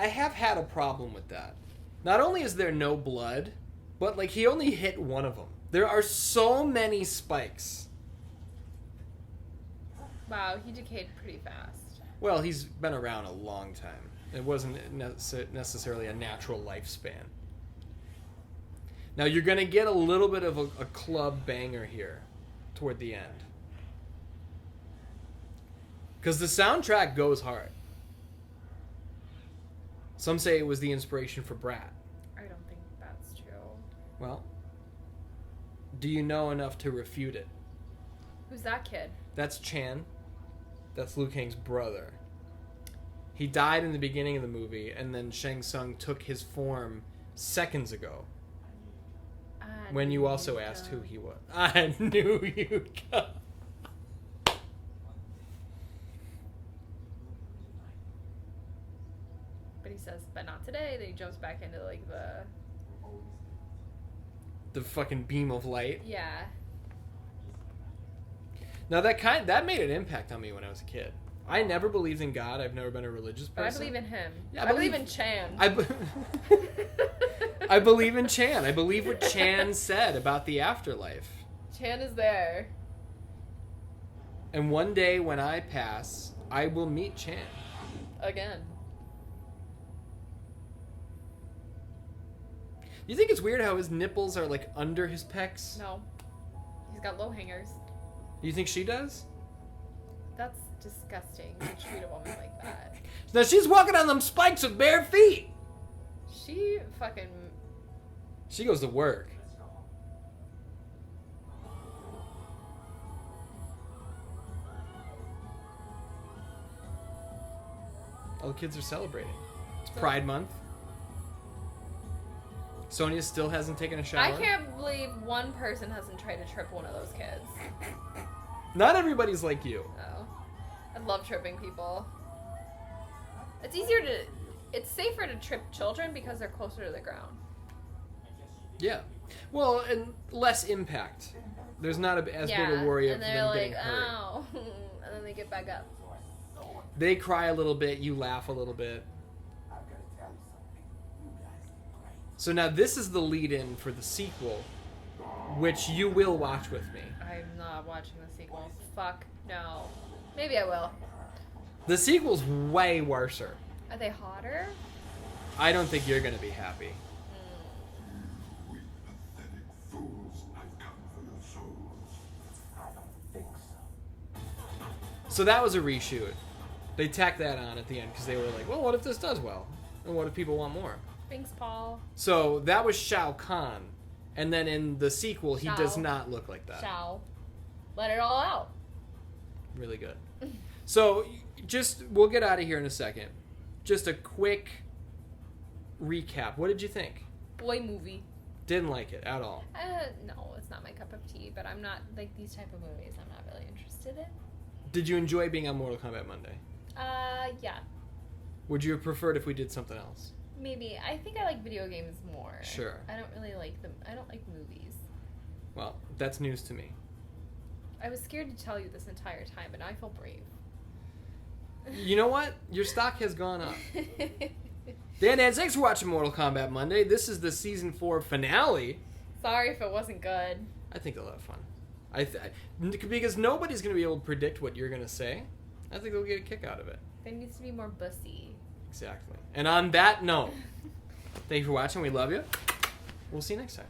have had a problem with that. Not only is there no blood, but like he only hit one of them. There are so many spikes. Wow, he decayed pretty fast. Well, he's been around a long time. It wasn't necessarily a natural lifespan. Now you're going to get a little bit of a club banger here toward the end. Because the soundtrack goes hard. Some say it was the inspiration for Brat. I don't think that's true. Well, do you know enough to refute it? Who's that kid? That's Chan. That's Liu Kang's brother. He died in the beginning of the movie, and then Shang Tsung took his form seconds ago. When you also asked who he was. I knew you'd come. But he says, but not today. Then he jumps back into like the fucking beam of light. Yeah. Now that made an impact on me when I was a kid. I never believed in God. I've never been a religious person. But I believe in him. Yeah, I believe in Chan. I believe in Chan. I believe what Chan said about the afterlife. Chan is there. And one day when I pass, I will meet Chan. Again. You think it's weird how his nipples are like under his pecs? No. He's got low hangers. You think she does? That's disgusting to treat a woman like that. Now she's walking on them spikes with bare feet. She fucking... She goes to work. All the kids are celebrating. It's Pride Month. Sonia still hasn't taken a shower. I can't believe one person hasn't tried to trip one of those kids. Not everybody's like you. Oh. I love tripping people. It's safer to trip children because they're closer to the ground. Yeah. Well, and less impact. There's not as big a worry of them getting hurt. Ow. And then they get back up. They cry a little bit, you laugh a little bit. So now this is the lead-in for the sequel, which you will watch with me. I'm not watching the sequel. Fuck no. Maybe I will. The sequel's way worser. Are they hotter? I don't think you're gonna be happy. So that was a reshoot. They tacked that on at the end because they were like, well, what if this does well? And what if people want more? Thanks, Paul. So that was Shao Kahn. And then in the sequel, he Shao. does not look like that. Shao. Let it all out. Really good. So we'll get out of here in a second. Just a quick recap. What did you think? Boy movie. Didn't like it at all. No, it's not my cup of tea, but I'm not, like, these type of movies I'm not really interested in. Did you enjoy being on Mortal Kombat Monday? Yeah. Would you have preferred if we did something else? Maybe. I think I like video games more. Sure. I don't really like them. I don't like movies. Well, that's news to me. I was scared to tell you this entire time, but now I feel brave. You know what? Your stock has gone up. Dan, thanks for watching Mortal Kombat Monday. This is the Season 4 finale. Sorry if it wasn't good. I think they'll have fun. Because nobody's going to be able to predict what you're going to say. I think they'll get a kick out of it. There needs to be more bussy. Exactly. And on that note, thank you for watching. We love you. We'll see you next time.